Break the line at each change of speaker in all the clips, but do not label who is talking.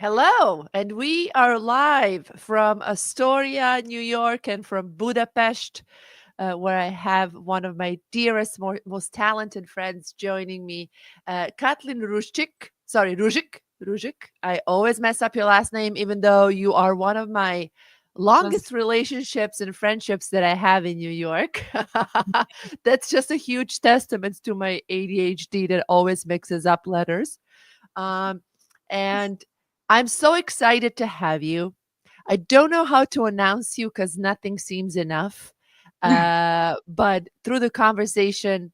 Hello, and we are live from Astoria, New York, and from Budapest, where I have one of my dearest, most talented friends joining me, Katalin Ruzsik. Sorry, Ruzsik. Ruzsik. I always mess up your last name, even though you are one of my
Plus,
longest relationships and friendships that I have in New York. That's just a huge testament to my ADHD that always mixes up letters. Um, and I'm so excited to have you. I don't know how to announce you because nothing seems enough. But through the conversation,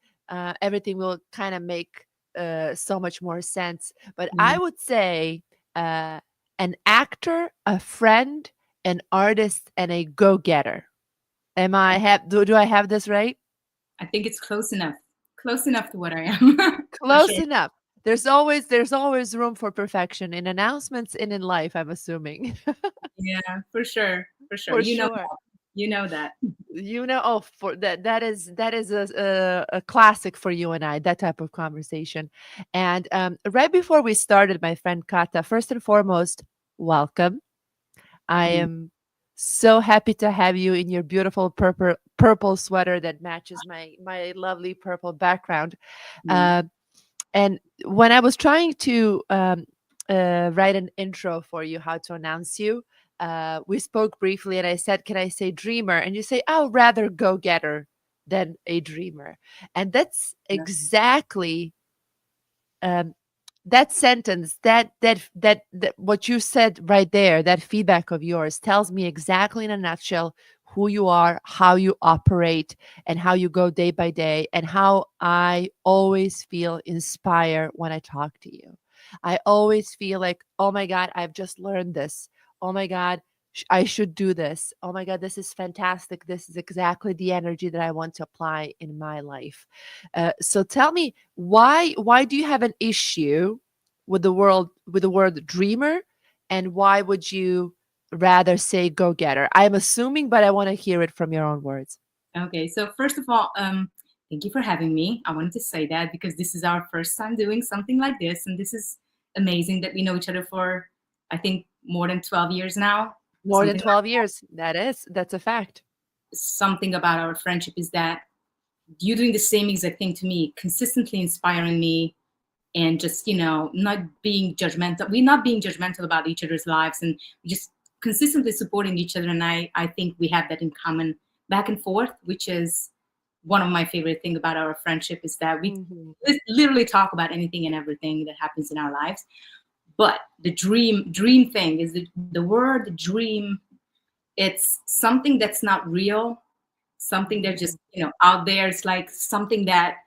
everything will kind of make so much more sense. But
yeah,
I would say uh, an actor, a friend, an artist, and a go getter. Am I
I,
have do I have this right?
I think it's close enough to what I am, for
Close
sure.
enough. There's always room for perfection in announcements and in life, I'm assuming.
Yeah, for sure.
For sure.
You know that.
Oh, for that is a classic for you and I, that type of conversation. And right before we started, my friend Kata, first and foremost, welcome. I
Mm,
am so happy to have you in your beautiful purple sweater that matches my lovely purple background.
yeah,
Uh, And when I was trying to write an intro for you, how to announce you, we spoke briefly, and I said, "Can I say dreamer?" And you say, "I'll rather go getter than a dreamer," and that's
yeah.
exactly um, that sentence, that what you said right there, that feedback of yours tells me exactly in a nutshell who you are, how you operate, and how you go day by day, and how I always feel inspired when I talk to you. I always feel like, oh my God, I've just learned this. Oh my God, I should do this. Oh my God, this is fantastic. This is exactly the energy that I want to apply in my life. So tell me, why do you have an issue with the word dreamer, and why would you rather say go getter? I'm assuming, but I want to hear it from your own words.
Okay, so first of all, thank you for having me. I wanted to say that because this is our first time doing something like this, and this is amazing that we know each other for, I think, more than 12 years now.
More than
Something
12 years. That's a fact.
something about our friendship is that you doing the same exact thing to me, consistently inspiring me, and just not being judgmental. We're not being judgmental about each other's lives, and just consistently supporting each other. And I think we have that in common, back and forth, which is one of my favorite thing about our friendship, is that we
Mhm.
literally talk about anything and everything that happens in our lives. But the dream thing is the word dream. It's something that's not real, something that
Mhm.
just out there. It's like something that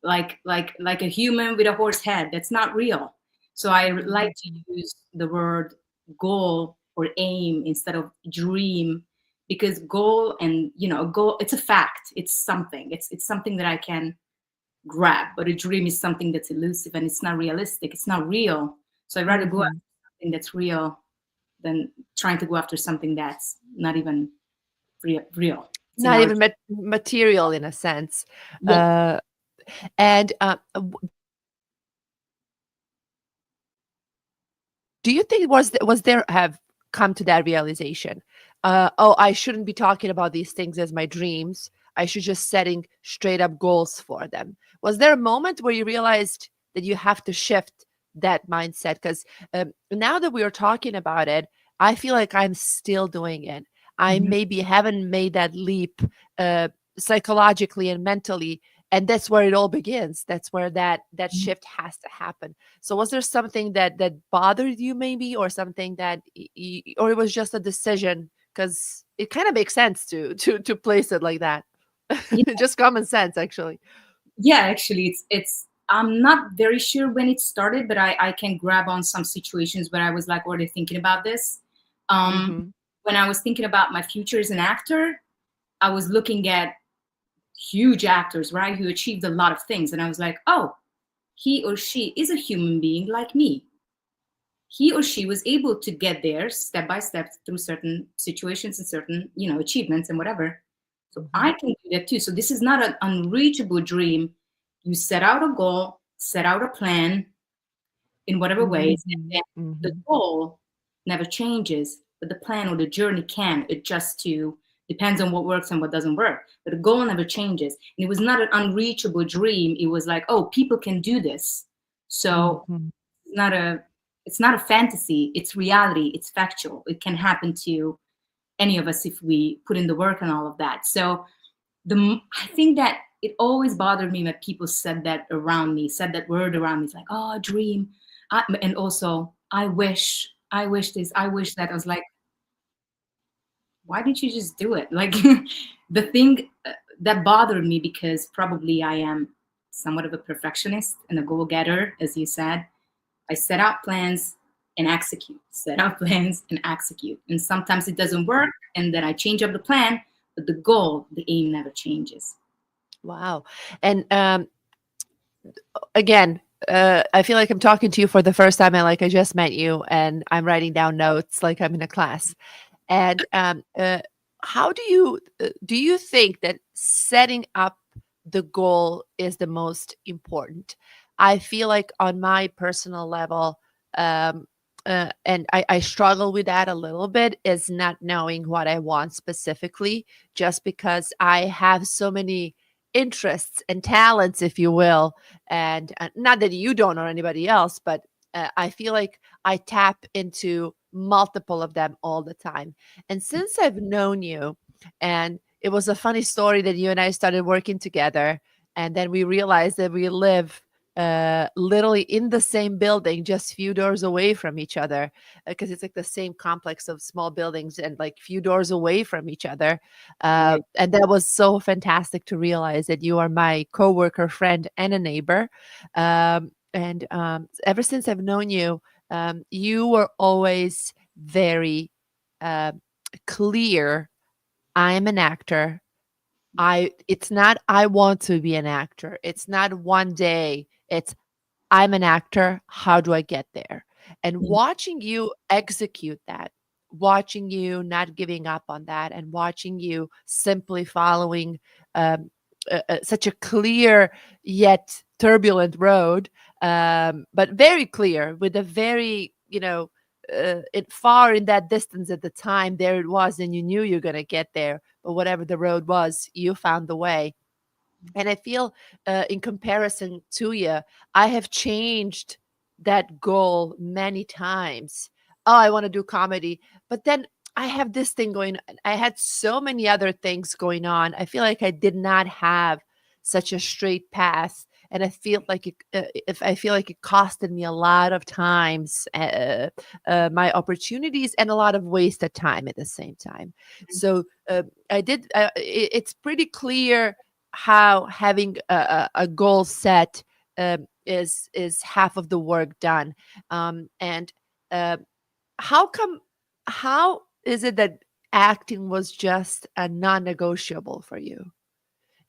like a human with a horse head. That's not real. So I like to
Mhm.
use the word goal or aim instead of dream, because goal and goal, it's a fact. It's something. It's something that I can grab. But a dream is something that's elusive and it's not realistic. It's not real. So I'd rather go after
Mhm.
something that's real than trying to go after something that's not even real. It's in
Not
our
even material in a sense.
yeah.
Uh, and do you think was there have come to that realization? Oh, I shouldn't be talking about these things as my dreams. I should just setting straight up goals for them. Was there a moment where you realized that you have to shift that mindset? Because now that we are talking about it, I feel like I'm still doing it. I
Mhm.
maybe haven't made that leap uh, psychologically and mentally, and that's where it all begins. That's where that shift has to happen. So was there something that bothered you maybe, or something that or it was just a decision? Because it kind of makes sense to place it like that. Just common sense, actually.
Yeah, actually, it's I'm not very sure when it started, but I can grab on some situations where I was like already thinking about this. um
Hmm.
when I was thinking about my future as an actor, I was looking at huge actors, right, who achieved a lot of things, and I was like, oh, he or she is a human being like me. He or she was able to get there step by step through certain situations and certain achievements and whatever. So
Hmm.
I can do that too. So this is not an unreachable dream. You set out a goal, set out a plan in whatever ways,
Hmm.
and then the
Hmm.
goal never changes, but the plan or the journey can adjust to, depends on what works and what doesn't work. But the goal never changes. And it was not an unreachable dream. It was like, oh, people can do this. So
Mhm.
it's not a fantasy, it's reality, it's factual. It can happen to any of us if we put in the work and all of that. So I think that it always bothered me when people said that around me, said that word around me. It's like, oh, dream. And also, I wish this, I wish that. I was like, why didn't you just do it? Like the thing that bothered me, because probably I am somewhat of a perfectionist and a goal-getter, as you said. I set out plans and execute, set out plans and execute. And sometimes it doesn't work, and then I change up the plan, but the goal, the aim never changes.
Wow. And again, I feel like I'm talking to you for the first time. I just met you, and I'm writing down notes like I'm in a class. And how do you think that setting up the goal is the most important? I feel like on my personal level, um, and I struggle with that a little bit, is not knowing what I want specifically, just because I have so many interests and talents, if you will, and not that you don't or anybody else, but I feel like I tap into multiple of them all the time. And since I've known you, and it was a funny story that you and I started working together, and then we realized that we live literally in the same building, just few doors away from each other, because it's like the same complex of small buildings and like few doors away from each other.
Right.
And that was so fantastic to realize that you are my coworker, friend, and a neighbor. And ever since I've known you, you were always very uh, clear. I am an actor. It's not I want to be an actor. It's not one day. It's I'm an actor. How do I get there? And
Mhm.
watching you execute that, watching you not giving up on that, and watching you simply following um, such a clear yet turbulent road, but very clear with a very, it far in that distance at the time, there it was, and you knew you're going to get there. But whatever the road was, you found the way. And I feel, in comparison to you, I have changed that goal many times. Oh, I want to do comedy. But then I have this thing going. I had so many other things going on. I feel like I did not have such a straight path. And I feel like if I feel like it costed me a lot of times, my opportunities, and a lot of wasted time at the same time. So I did. It's pretty clear how having a goal set is half of the work done. And uh, how come? How is it that acting was just a non-negotiable for you?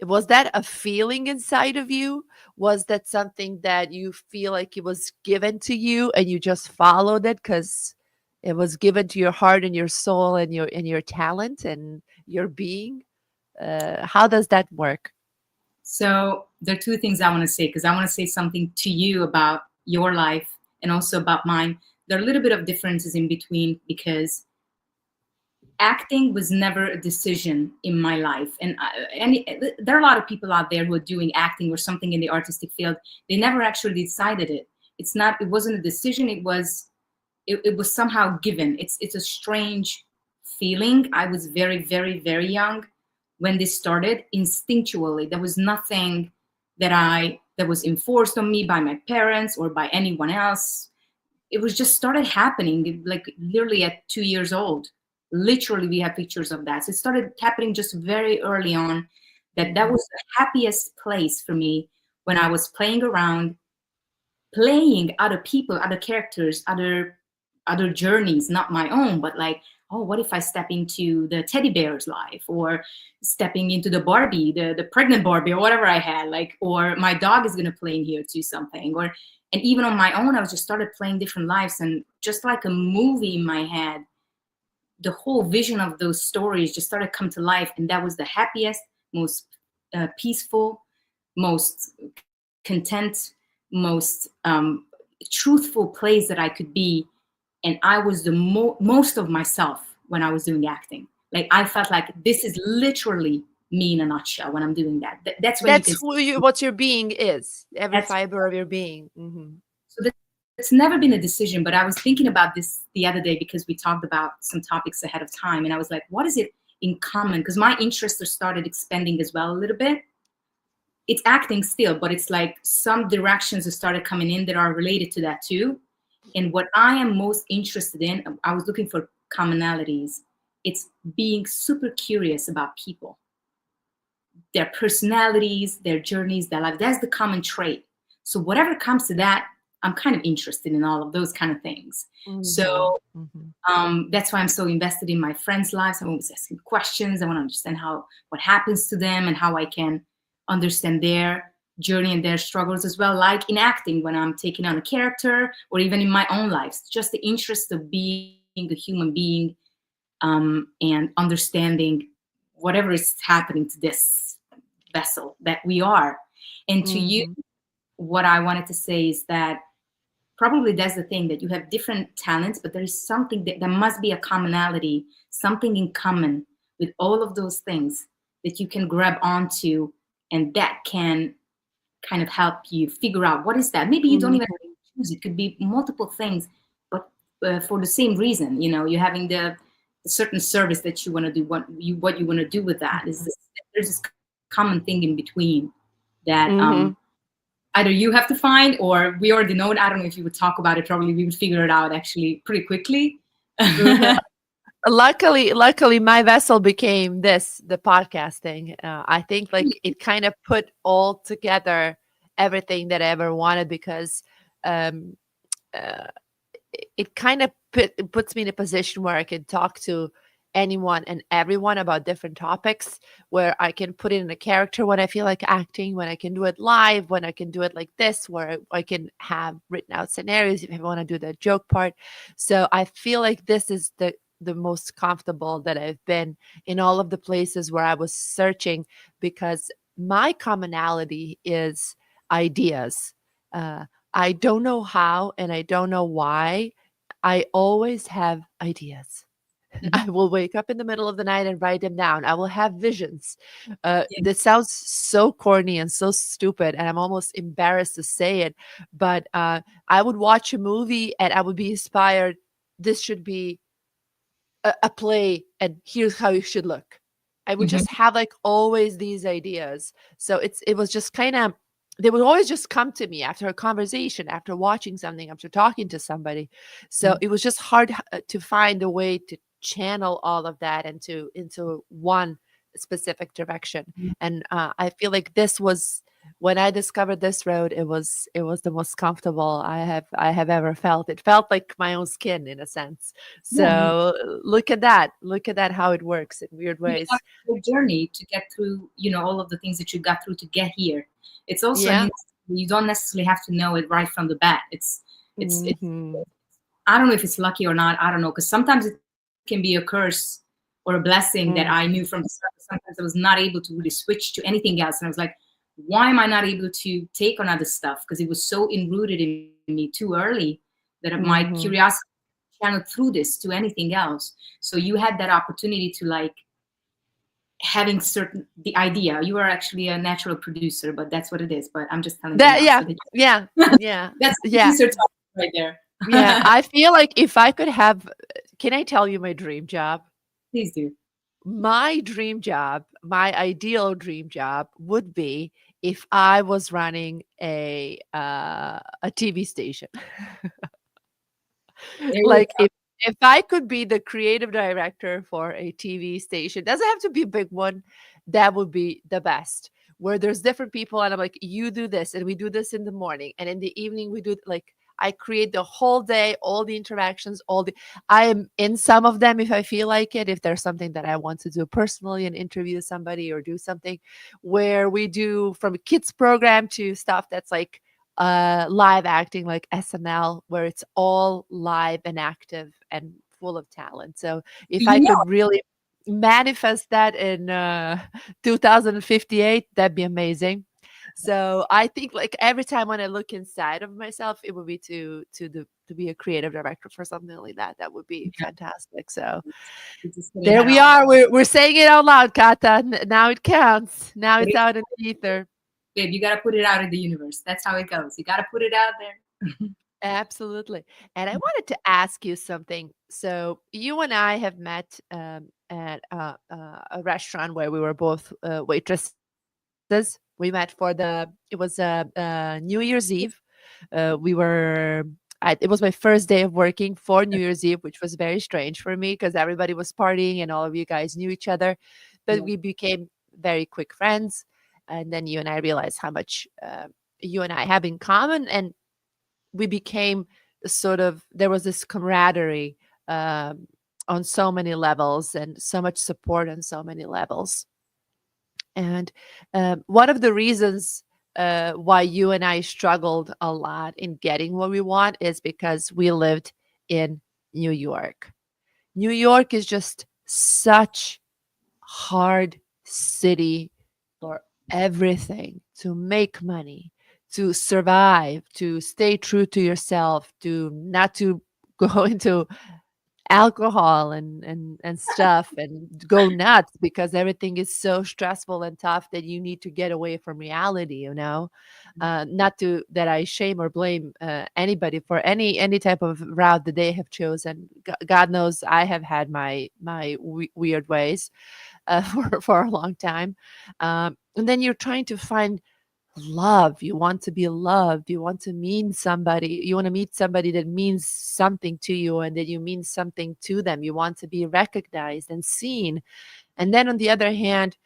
Was that a feeling inside of you? Was that something that you feel like it was given to you and you just followed it because it was given to your heart and your soul and your talent and your being? How does that work?
So there are two things I want to say, because I want to say something to you about your life and also about mine. There are a little bit of differences in between, because acting was never a decision in my life. And there are a lot of people out there who are doing acting or something in the artistic field. They never actually decided it. It wasn't a decision. It was somehow given. It's a strange feeling. I was very, very, very young when this started. Instinctually, there was nothing that was enforced on me by my parents or by anyone else. It was just started happening, like literally at 2 years old. Literally, we have pictures of that. So it started happening just very early on. That
Mhm.
was the happiest place for me, when I was playing around, playing other people, other characters, other journeys, not my own, but like, oh, what if I step into the teddy bear's life, or stepping into the Barbie, the pregnant Barbie, or whatever I had, like, or my dog is gonna play in here too, something, or, and even on my own, I was just started playing different lives, and just like a movie in my head, the whole vision of those stories just started come to life, and that was the happiest, most peaceful, most content, most truthful place that I could be and I was the most of myself when I was doing acting. Like I felt like this is literally me in a nutshell when I'm doing that. That's when you can.
That's what your being is. Every
That's
fiber of your being.
so that's never been a decision. But I was thinking about this the other day because we talked about some topics ahead of time, and I was like, what is it in common? Because my interests have started expanding as well a little bit. It's acting still, but it's like some directions have started coming in that are related to that too. And what I am most interested in, I was looking for commonalities. It's being super curious about people, their personalities, their journeys, their life. That's the common trait. So whatever comes to that, I'm kind of interested in all of those kind of things. So that's why I'm so invested in my friends' lives. I'm always asking questions. I want to understand what happens to them and how I can understand their journey and their struggles as well. Like in acting, when I'm taking on a character, or even in my own life, just the interest of being a human being, and understanding whatever is happening to this vessel that we are. And to you, what I wanted to say is that probably that's the thing, that you have different talents, but there is something that there must be a commonality, something in common with all of those things that you can grab onto, and that can kind of help you figure out what is that. Maybe you don't even choose. It could be multiple things, but for the same reason. You're having the certain service that you want to do. What you want to do with that is there's this common thing in between that either you have to find, or we already know it. I don't know if you would talk about it. Probably we would figure it out actually pretty quickly.
Luckily, my vessel became the podcasting. I think like it kind of put all together everything that I ever wanted, because it kind of puts me in a position where I can talk to anyone and everyone about different topics, where I can put in a character when I feel like acting, when I can do it live, when I can do it like this, where I can have written out scenarios if I want to do the joke part. So I feel like this is the most comfortable that I've been in all of the places where I was searching, because my commonality is ideas. I don't know how and I don't know why. I always have ideas. I will wake up in the middle of the night and write them down. I will have visions. This sounds so corny and so stupid, and I'm almost embarrassed to say it, but I would watch a movie and I would be inspired. This should be a play, and here's how you should look. I would just have like always these ideas. So it was just kind of, they would always just come to me after a conversation, after watching something, after talking to somebody. So it was just hard to find a way to channel all of that into one specific direction. And I feel like this was, when I discovered this road, it was the most comfortable I have ever felt. It felt like my own skin in a sense. So look at that how it works in weird ways.
Your journey to get through, all of the things that you got through to get here. It's also you don't necessarily have to know it right from the bat. It's I don't know if it's lucky or not. I don't know, because sometimes it can be a curse or a blessing that I knew from the start. Sometimes I was not able to really switch to anything else, and I was like, why am I not able to take on other stuff? Because it was so enrooted in me too early that my curiosity channeled through this to anything else. So you had that opportunity to like having the idea. You are actually a natural producer, but that's what it is. But I'm just telling you now, that's producer talk right there.
I feel like if I could have, can I tell you my dream job?
Please do.
My dream job, my ideal dream job would be if I was running a TV station. Like if I could be the creative director for a TV station, doesn't have to be a big one, that would be the best. Where there's different people and I'm like, you do this and we do this in the morning, and in the evening we do like, I create the whole day, all the interactions, I am in some of them if I feel like it, if there's something that I want to do personally and interview somebody or do something, where we do from a kids program to stuff that's like live acting, like SNL, where it's all live and active and full of talent. So if I could really manifest that in 2058, that'd be amazing. So I think like every time when I look inside of myself, it would be to be a creative director for something like that. That would be
Yeah,
fantastic. So
it's just putting
there
that
we
out.
are. We're saying it out loud, Kata. Now it counts. Now
Put
it's
it,
out in the ether.
babe, you got to put it out in the universe. That's how it goes. You got to put it out there.
Absolutely. And I wanted to ask you something. So you and I have met at a restaurant where we were both waitresses. We met for it was New Year's Eve. We were. It was my first day of working for New Year's Eve, which was very strange for me because everybody was partying and all of you guys knew each other. But
Yeah.
we became very quick friends, and then you and I realized how much you and I have in common, and we became sort of there was this camaraderie on so many levels and so much support on so many levels. And one of the reasons why you and I struggled a lot in getting what we want is because we lived in New York. New York is just such hard city for everything, to make money, to survive, to stay true to yourself, to not to go into alcohol and stuff and go nuts because everything is so stressful and tough that you need to get away from reality, you know. Not to that I shame or blame anybody for any type of route that they have chosen. God knows I have had my weird ways for a long time. And then you're trying to find love. You want to be loved. You want to mean somebody. You want to meet somebody that means something to you and that you mean something to them. You want to be recognized and seen. And then on the other hand,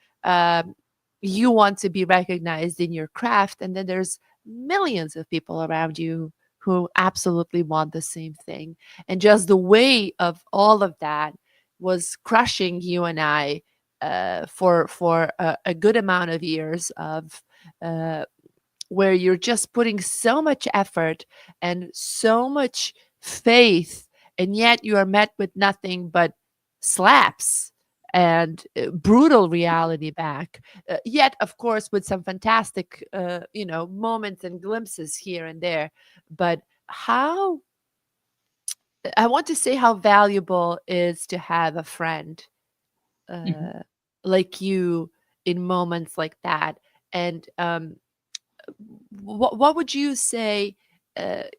you want to be recognized in your craft. And then there's millions of people around you who absolutely want the same thing. And just the way of all of that was crushing you and I for a good amount of years of uh, where you're just putting so much effort and so much faith, and yet you are met with nothing but slaps and brutal reality back. Yet, of course, with some fantastic, moments and glimpses here and there. But how I want to say how valuable is to have a friend
Mhm.
uh, like you in moments like that. And what would you say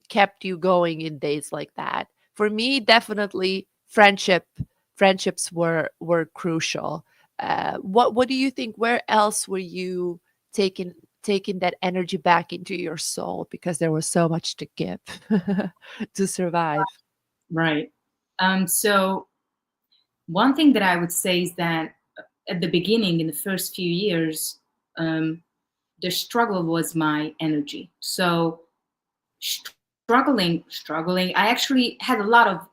kept you going in days like that? For me, definitely friendships were crucial. What do you think? Where else were you taking taking that energy back into your soul because there was so much to give to survive?
Right. So one thing that I would say is that at the beginning, in the first few years, um, the struggle was my energy. So struggling. I actually had a lot of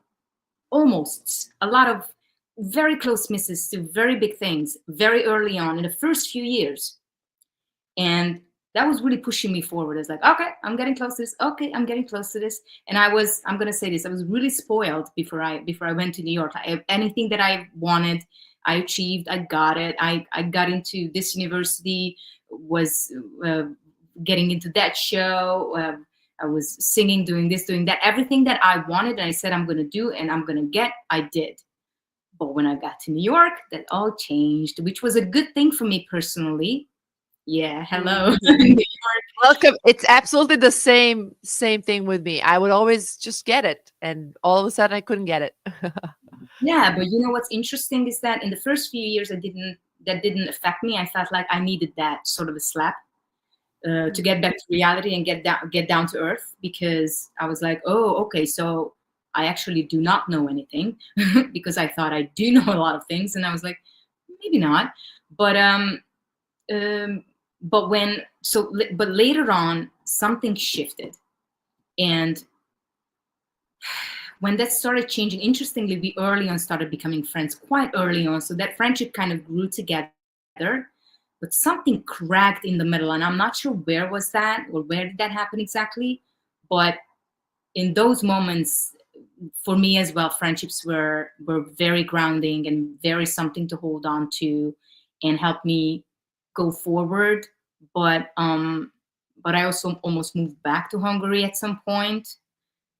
almosts, a lot of very close misses to very big things very early on in the first few years. And that was really pushing me forward. It's like, okay, I'm getting close to this. Okay, I'm getting close to this. And I'm gonna say this, I was really spoiled before I went to New York. Anything that I wanted, I achieved. I got it. I got into this university, was getting into that show. I was singing, doing this, doing that. Everything that I wanted, and I said I'm gonna do, and I'm gonna get, I did. But when I got to New York, that all changed, which was a good thing for me personally. Yeah, hello.
Mhm. Welcome. It's absolutely the same thing with me. I would always just get it, and all of a sudden I couldn't get it.
Yeah, but you know what's interesting is that in the first few years, that didn't affect me. I felt like I needed that sort of a slap to get
Mhm.
back to reality and get down to earth, because I was like, oh, okay, so I actually do not know anything because I thought I do know a lot of things, and I was like, maybe not. But um, but later on, something shifted, and when that started changing, interestingly, we early on started becoming friends quite early on. So that friendship kind of grew together, but something cracked in the middle. And I'm not sure where was that or where did that happen exactly. But in those moments, for me as well, friendships were very grounding and very something to hold on to and help me go forward but I also almost moved back to Hungary at some point.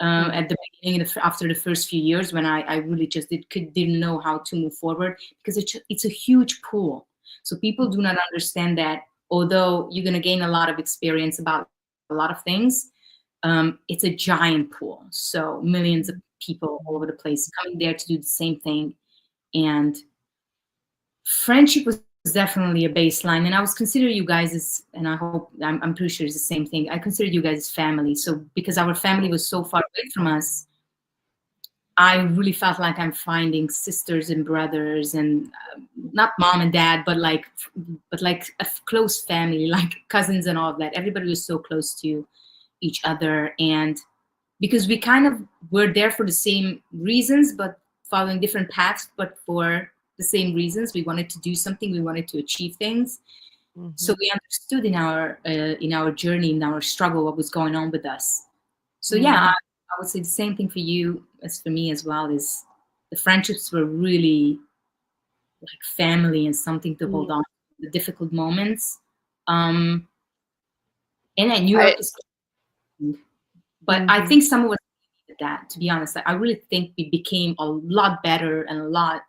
Mm,
At the beginning, after the first few years, when I really just didn't know how to move forward, because it's a huge pool. So people do not understand that although you're going to gain a lot of experience about a lot of things, it's a giant pool. So millions of people all over the place coming there to do the same thing. And friendship was definitely a baseline. And I was consider you guys as, and I'm pretty sure it's the same thing. I consider you guys as family. So because our family was so far away from us, I really felt like I'm finding sisters and brothers, and not mom and dad, but like a close family, like cousins and all of that. Everybody was so close to each other, and because we kind of were there for the same reasons, but following different paths, but for the same reasons. We wanted to do something. We wanted to achieve things. So
mhm,
we understood in our journey, in our struggle, what was going on with us. So yeah,
mhm,
I would say the same thing for you as for me as well. Is the friendships were really like family and something to hold
mm.
on to, the difficult moments. Um, and then New
I
York is, but I
mhm,
think some of us needed that. To be honest, I really think we became a lot better and a lot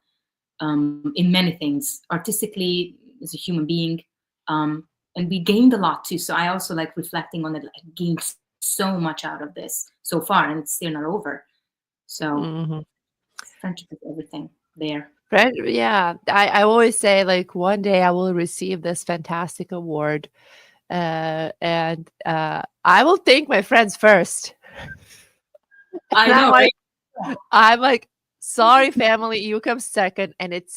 in many things, artistically as a human being, and we gained a lot too. So I also like reflecting on it. Like, gained so much out of this so far, and it's still not over. So
mhm.
friendship is everything there.
Right, yeah, I always say, like, one day I will receive this fantastic award, and, I will thank my friends first.
I
And
know, right?
I'm like, "Sorry, family, you come second," and it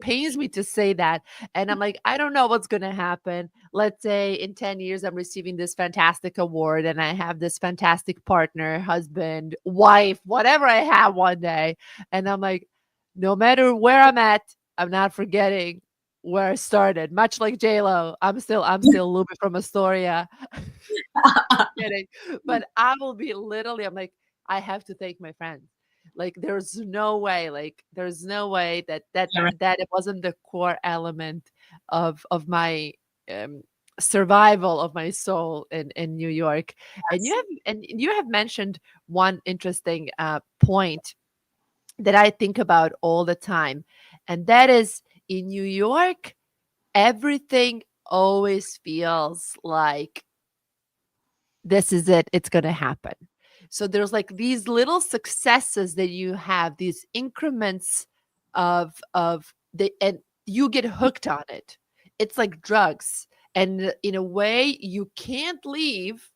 pains me to say that, and I'm like, "I don't know what's gonna happen. Let's say in 10 years, I'm receiving this fantastic award, and I have this fantastic partner, husband, wife, whatever I have one day," and I'm like, "No matter where I'm at, I'm not forgetting where I started." Much like J.Lo, I'm still Luby from Astoria. Kidding, but I will be literally I'm like, "I have to thank my friends." Like, there's no way
Yeah, right.
that it wasn't the core element of my, um, survival of my soul in New York.
Yes.
And you have mentioned one interesting, point that I think about all the time, and that is in New York, everything always feels like this is it, it's gonna happen. So there's like these little successes that you have, these increments of the and you get hooked on it. It's like drugs. And in a way, you can't leave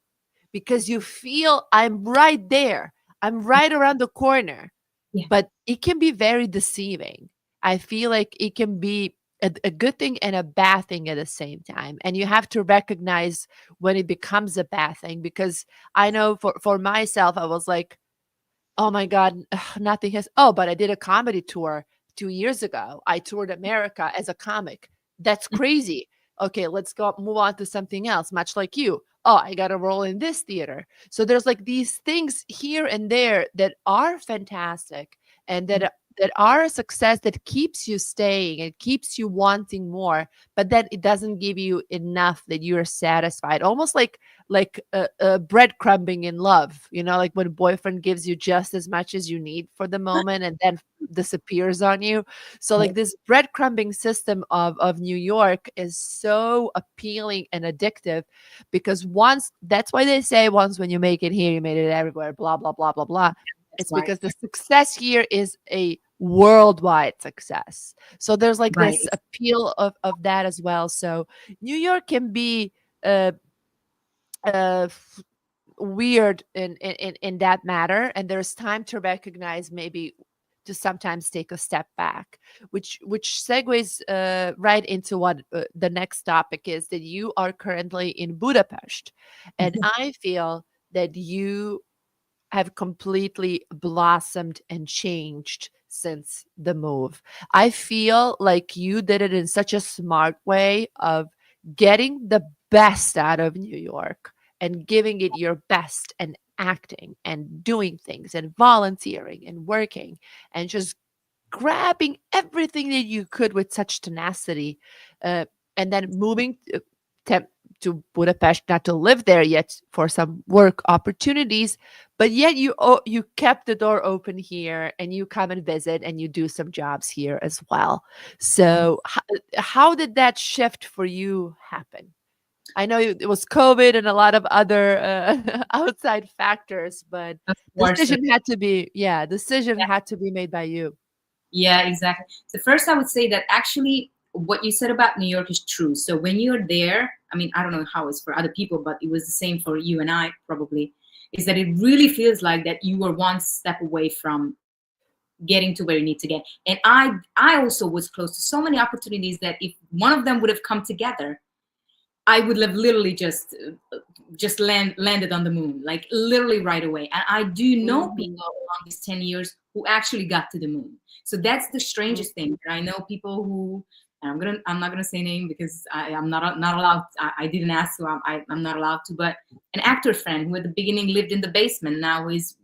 because you feel I'm right there. I'm right around the corner.
Yeah,
But it can be very deceiving. I feel like it can be a good thing and a bad thing at the same time. And you have to recognize when it becomes a bad thing because I know for myself, I was like, oh my God, nothing has. Oh, but I did a comedy tour 2 years ago. I toured America as a comic. That's crazy. Okay, let's go move on to something else, much like you. Oh, I got a role in this theater. So there's like these things here and there that are fantastic and that are a success that keeps you staying and keeps you wanting more, but then it doesn't give you enough that you're satisfied. Almost like breadcrumbing in love, like when a boyfriend gives you just as much as you need for the moment and then disappears on you. So like
right.
this breadcrumbing system of New York is so appealing and addictive because once that's why they say once when you make it here, you made it everywhere, blah, blah, blah, blah, blah.
That's
It's
why.
because the success here is a worldwide success. So there's like
Right.
this appeal of that as well. So New York can be uh, weird in that matter, and there's time to recognize maybe to sometimes take a step back, which segues right into what the next topic is that you are currently in Budapest, and I feel that you have completely blossomed and changed since the move. I feel like you did it in such a smart way of getting the best out of New York and giving it your best and acting and doing things and volunteering and working and just grabbing everything that you could with such tenacity, uh, and then moving to to Budapest, not to live there yet, for some work opportunities, but yet you kept the door open here, and you come and visit, and you do some jobs here as well. So how did that shift for you happen? I know it was COVID and a lot of other outside factors, but
Of course.
decision had to be made by you.
Yeah, exactly. So first, I would say that actually what you said about New York is true. So when you're there, I mean, I don't know how it's for other people, but it was the same for you and I probably, is that it really feels like that you were one step away from getting to where you need to get. And I also was close to so many opportunities that if one of them would have come together, I would have literally just landed on the moon, like literally right away. And I do know people along these 10 years who actually got to the moon. So that's the strangest thing. And I know people who, and I'm not gonna say name because I'm not allowed. I didn't ask, so I'm not allowed to. But an actor friend who at the beginning lived in the basement now is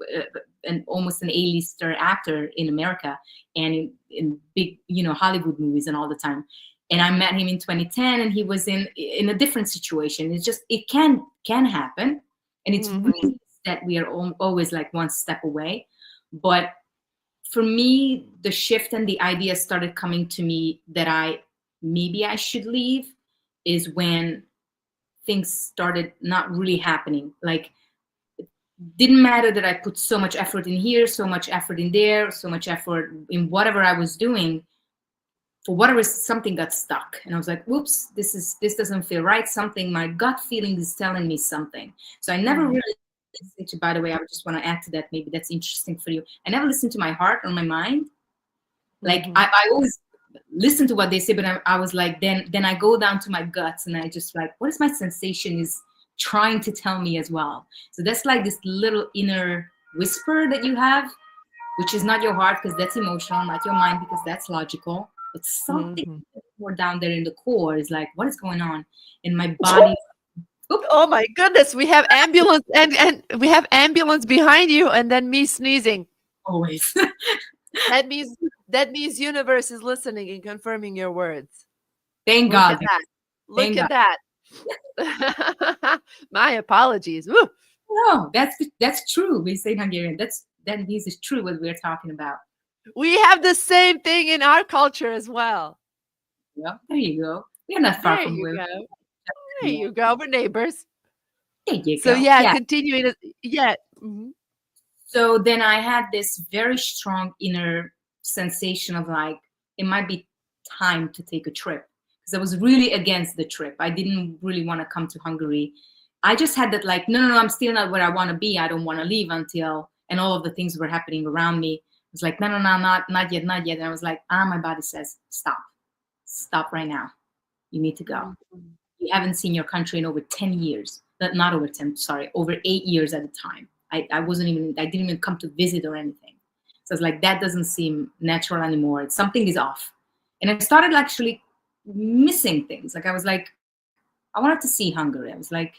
almost an A-lister actor in America and in big Hollywood movies and all the time. And I met him in 2010, and he was in a different situation. It's just, it can happen, and it's really that we are always like one step away. But for me, the shift and the idea started coming to me that maybe I should leave is when things started not really happening. Like, it didn't matter that I put so much effort in here, so much effort in there, so much effort in whatever I was doing. For whatever, something got stuck, and I was like, whoops, this doesn't feel right. Something, my gut feeling is telling me something. So I never really listened to, by the way, I just want to add to that, maybe that's interesting for you. I never listened to my heart or my mind. Like I always listen to what they say, but I was like, then I go down to my guts, and I just like, what is my sensation is trying to tell me as well. So that's like this little inner whisper that you have, which is not your heart because that's emotional, not your mind because that's logical. But something more down there in the core is like, what is going on in my body?
Oh my goodness, we have ambulance and we have ambulance behind you, and then me sneezing.
Always.
That means universe is listening and confirming your words.
Thank God.
Look at that. My apologies. Woo.
No, that's true. We say in Hungarian. That means it's true what we're talking about.
We have the same thing in our culture as well.
Yeah, there you go. We're not far from where.
There you go. We're neighbors.
There you
so
go.
yeah, continuing.
So then I had this very strong inner sensation of like, it might be time to take a trip, because I was really against the trip. I didn't really want to come to Hungary. I just had that like, no, I'm still not where I want to be. I don't want to leave until, and all of the things were happening around me. I was like, no, not yet. And I was like, my body says, stop right now. You need to go. You haven't seen your country in over 10 years. Not over 10, sorry, over 8 years at a time. I didn't even come to visit or anything. So I was like, that doesn't seem natural anymore. Something is off. And I started actually missing things. Like I was like, I wanted to see Hungary. I was like,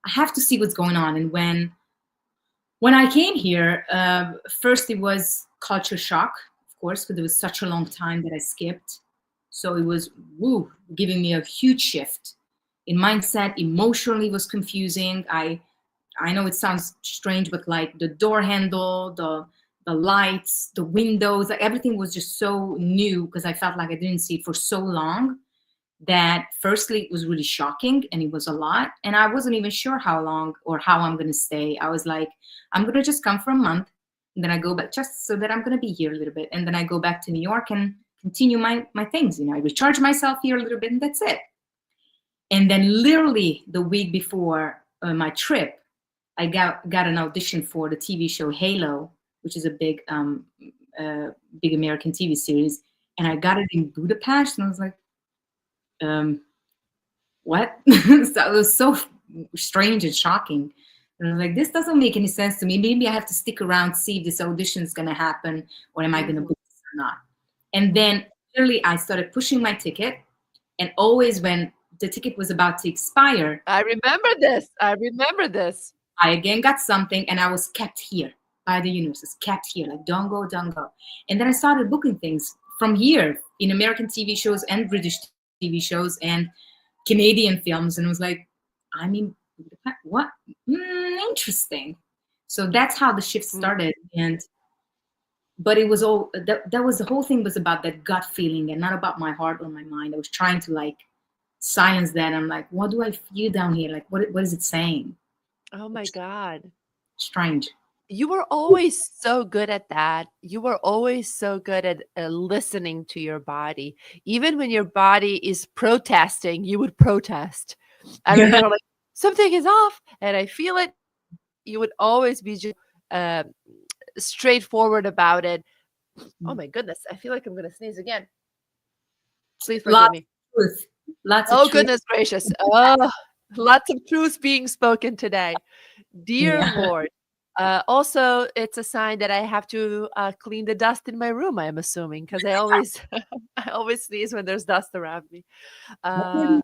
I have to see what's going on. And when I came here, first it was culture shock, of course, because it was such a long time that I skipped. So it was giving me a huge shift in mindset. Emotionally was confusing. I know it sounds strange, but like the door handle, the lights, the windows, like everything was just so new, because I felt like I didn't see it for so long that firstly it was really shocking, and it was a lot, and I wasn't even sure how long or how I'm going to stay. I was like, I'm going to just come for a month, and then I go back just so that I'm going to be here a little bit, and then I go back to New York and continue my things. I recharge myself here a little bit, and that's it. And then literally the week before my trip, I got an audition for the TV show Halo, which is a big American TV series, and I got it in Budapest, and I was like, what? So it was so strange and shocking. And I was like, this doesn't make any sense to me. Maybe I have to stick around, see if this audition is going to happen, or am I going to book this or not? And then literally I started pushing my ticket, and always when the ticket was about to expire,
I remember this.
I again got something, and I was kept here by the universe, kept here, like, don't go. And then I started booking things from here in American TV shows and British TV shows and Canadian films. And it was like, I'm in Budapest. What? Interesting. So that's how the shift started. And but it was all that was the whole thing was about that gut feeling and not about my heart or my mind. I was trying to like silence that. I'm like, what do I feel down here? Like, what is it saying?
Oh my God.
Strange.
You were always so good at that. You were always so good at listening to your body. Even when your body is protesting, you would protest. I remember like something is off and I feel it. You would always be just uh, straightforward about it. Oh my goodness. I feel like I'm going to sneeze again. Please forgive
Lots
me.
of truth. Lots of
Oh,
truth.
goodness gracious. Oh, lots of truth being spoken today. Dear
Yeah.
Lord. Also, it's a sign that I have to clean the dust in my room, I'm assuming, because I always I always sneeze when there's dust around me. Uh,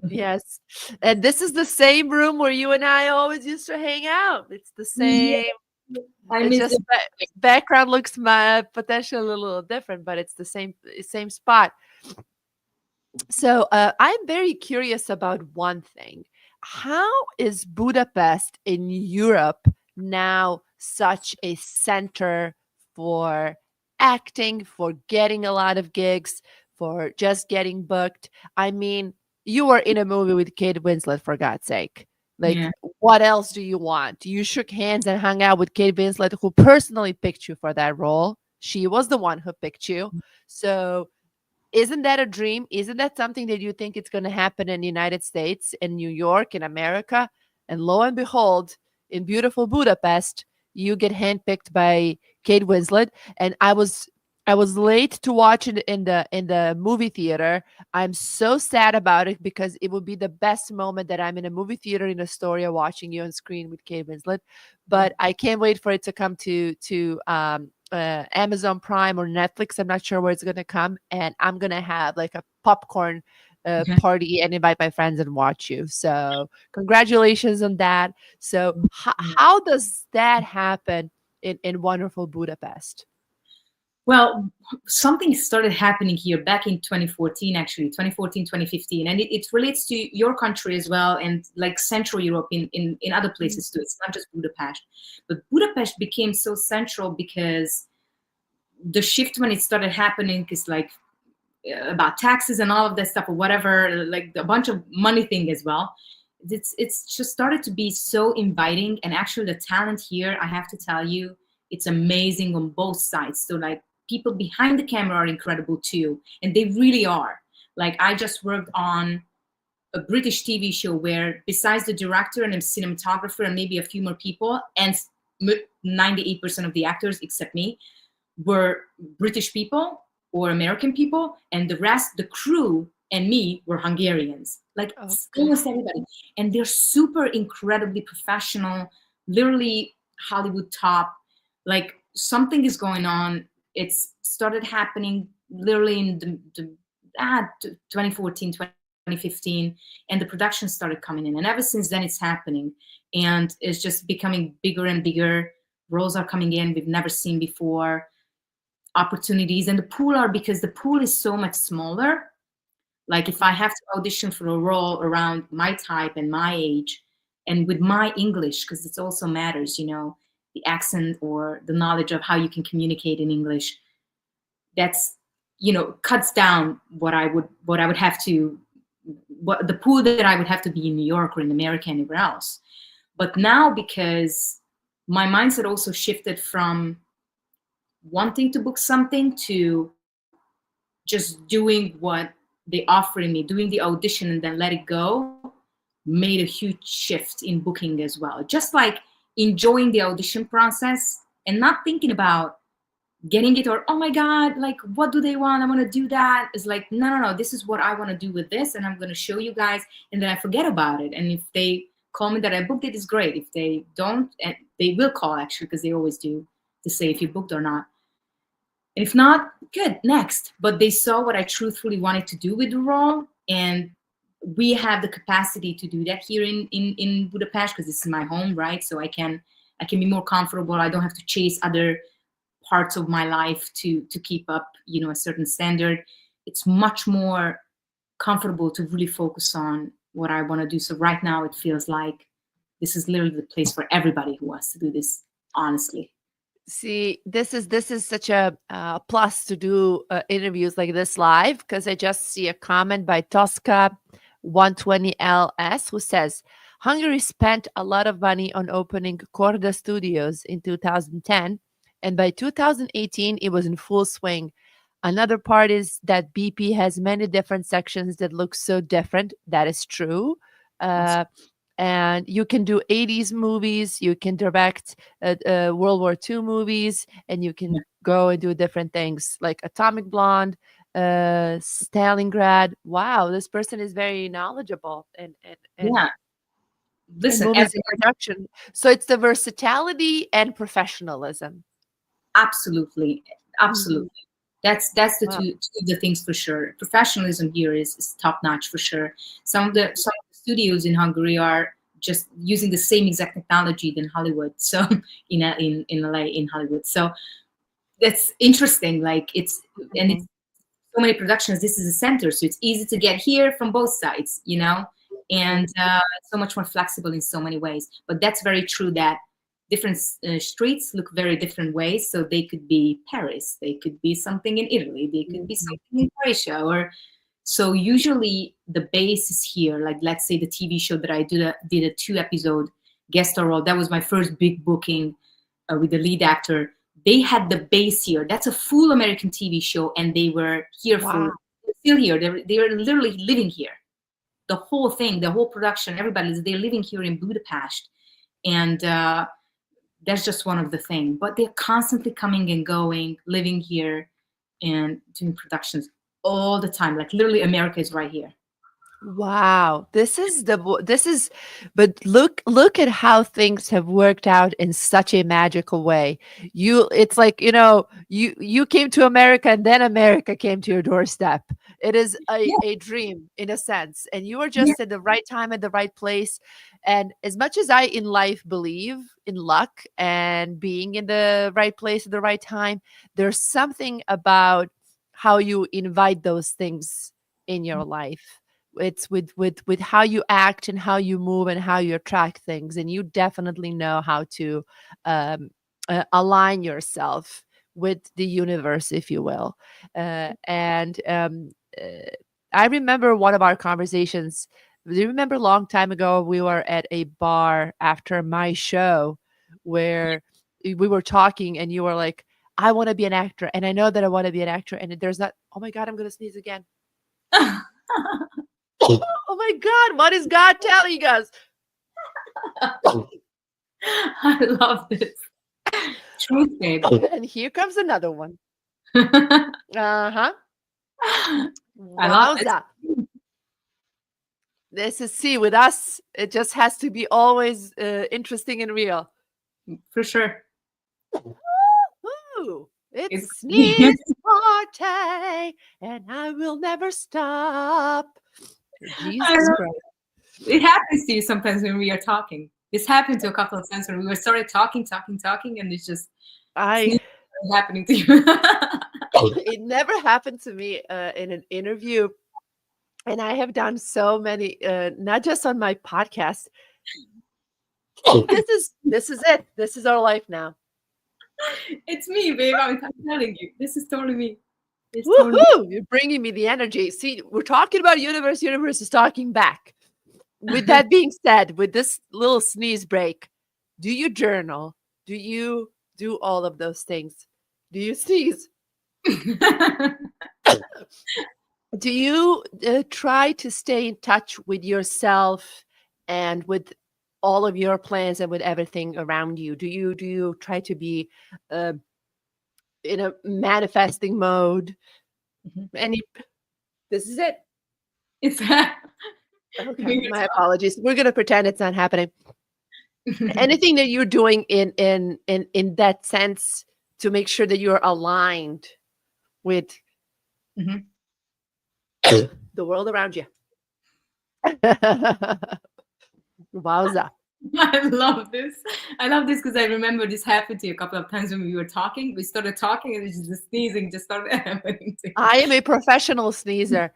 yes. And this is the same room where you and I always used to hang out. It's the
Yeah,
same.
I
It's
miss
just
it.
background looks potentially a little different, but it's the same spot. So I'm very curious about one thing. How is Budapest in Europe now such a center for acting, for getting a lot of gigs, for just getting booked? I mean, you were in a movie with Kate Winslet, for God's sake. Like,
Yeah.
what else do you want? You shook hands and hung out with Kate Winslet, who personally picked you for that role. She was the one who picked you. So isn't that a dream? Isn't that something that you think it's going to happen in the United States, in New York, in America? And lo and behold, in beautiful Budapest, you get handpicked by Kate Winslet. And I was late to watch it in the movie theater. I'm so sad about it because it would be the best moment that I'm in a movie theater in Astoria watching you on screen with Kate Winslet. But I can't wait for it to come to Amazon Prime or Netflix. I'm not sure where it's gonna come, and I'm gonna have like a popcorn
Okay.
party and invite my friends and watch you. So congratulations on that. So how does that happen in wonderful Budapest?
Well, something started happening here back in 2014, actually, 2014, 2015. And it relates to your country as well, and like Central Europe in other
Mm.
places too. It's not just Budapest. But Budapest became so central because the shift when it started happening is like about taxes and all of that stuff or whatever, like a bunch of money thing as well. It's just started to be so inviting, and actually the talent here, I have to tell you, it's amazing on both sides. So like people behind the camera are incredible too, and they really are. Like I just worked on a British TV show where besides the director and a cinematographer and maybe a few more people, and 98% of the actors except me were British people or American people, and the rest, the crew and me, were Hungarians. Like
Okay.
almost everybody. And they're super incredibly professional, literally Hollywood top. Like something is going on. It's started happening literally in the 2014, 2015, and the production started coming in. And ever since then, it's happening. And it's just becoming bigger and bigger. Roles are coming in we've never seen before, opportunities, and the pool are, because the pool is so much smaller. Like if I have to audition for a role around my type and my age and with my English, because it also matters, the accent or the knowledge of how you can communicate in English, that's, cuts down what I would have to, what the pool that I would have to be in New York or in America, anywhere else. But now, because my mindset also shifted from wanting to book something to just doing what they offered me, doing the audition and then let it go, made a huge shift in booking as well. Just like enjoying the audition process and not thinking about getting it, or oh my god, like what do they want, I want to do that. It's like no, this is what I want to do with this, and I'm going to show you guys, and then I forget about it. And if they call me that I booked it, is great. If they don't, and they will call actually, because they always do, to say if you booked or not. And if not, good, next. But they saw what I truthfully wanted to do with the role, and we have the capacity to do that here in Budapest, because this is my home, right? So I can be more comfortable. I don't have to chase other parts of my life to keep up, a certain standard. It's much more comfortable to really focus on what I want to do. So right now it feels like this is literally the place for everybody who wants to do this, honestly.
See, this is such a plus to do interviews like this live, because I just see a comment by Tosca 120LS who says Hungary spent a lot of money on opening Korda Studios in 2010, and by 2018 it was in full swing. Another part is that BP has many different sections that look so different. That is true. Uh, and you can do 80s movies, you can direct World War II movies, and you
Yeah.
can go and do different things like Atomic Blonde, Stalingrad. Wow, this person is very knowledgeable
Yeah.
and
Listen,
movies and production. So it's the versatility and professionalism.
absolutely, absolutely.
Mhm.
That's the
Wow.
two of the things for sure. Professionalism here is top notch for sure. Some of the studios in Hungary are just using the same exact technology than Hollywood. So in LA, in Hollywood. So that's interesting. Like it's
Mhm.
so many productions. This is a center, so it's easy to get here from both sides, and so much more flexible in so many ways. But that's very true that different streets look very different ways. So they could be Paris, they could be something in Italy, they could be
Mhm.
something in Croatia, or so usually the base is here. Like let's say the TV show that I did a 2-episode guest star role. That was my first big booking with the lead actor. They had the base here. That's a full American TV show, and they were here
Wow.
still here. They were literally living here. The whole thing, the whole production, they're living here in Budapest, and that's just one of the things. But they're constantly coming and going, living here, and doing productions all the time. Like literally, America is right here.
Wow, this is, but look at how things have worked out in such a magical way. It's like, you came to America and then America came to your doorstep. It is
Yeah,
a dream in a sense, and you were
yeah,
just at the right time at the right place. And as much as I in life believe in luck and being in the right place at the right time, there's something about how you invite those things in your life. It's with how you act and how you move and how you attract things, and you definitely know how to um, align yourself with the universe, if you will. And uh, I remember one of our conversations. Do you remember a long time ago we were at a bar after my show where we were talking and you were like, I want to be an actor, and I know that I want to be an actor, and there's not, oh my god, I'm going to sneeze again. Oh my God, what is God telling us?
I love this. Truth, babe.
And here comes another one. Uh-huh.
I love it.
Wowza. This is, see, with us, it just has to be always interesting and real.
For sure.
Ooh, it's
It's
a sneeze party, and I will never stop.
I
Jesus
know.
Christ.
It happens to you sometimes when we are talking. This happened to a couple of times when we were started talking, and it's just
I
sneezing happening to you.
It never happened to me in an interview, and I have done so many, not just on my podcast. This is it. This is our life now.
It's me, babe. I'm telling you. This is totally me. It's totally me.
Woohoo! You're bringing me the energy. See, we're talking about universe. Universe is talking back. With that being said, with this little sneeze break, do you journal? Do you do all of those things? Do you sneeze? Do you try to stay in touch with yourself and with all of your plans and with everything around you? Do you try to be uh, in a manifesting mode?
Mhm.
Any This is it.
It's
Okay, my apologies. We're gonna pretend it's not happening. Anything that you're doing in that sense to make sure that you're aligned with
Mhm.
the world around you. Wowza.
I love this. I love this because I remember this happened to you a couple of times when we were talking. We started talking and it's just the sneezing just started happening to you.
I am a professional sneezer.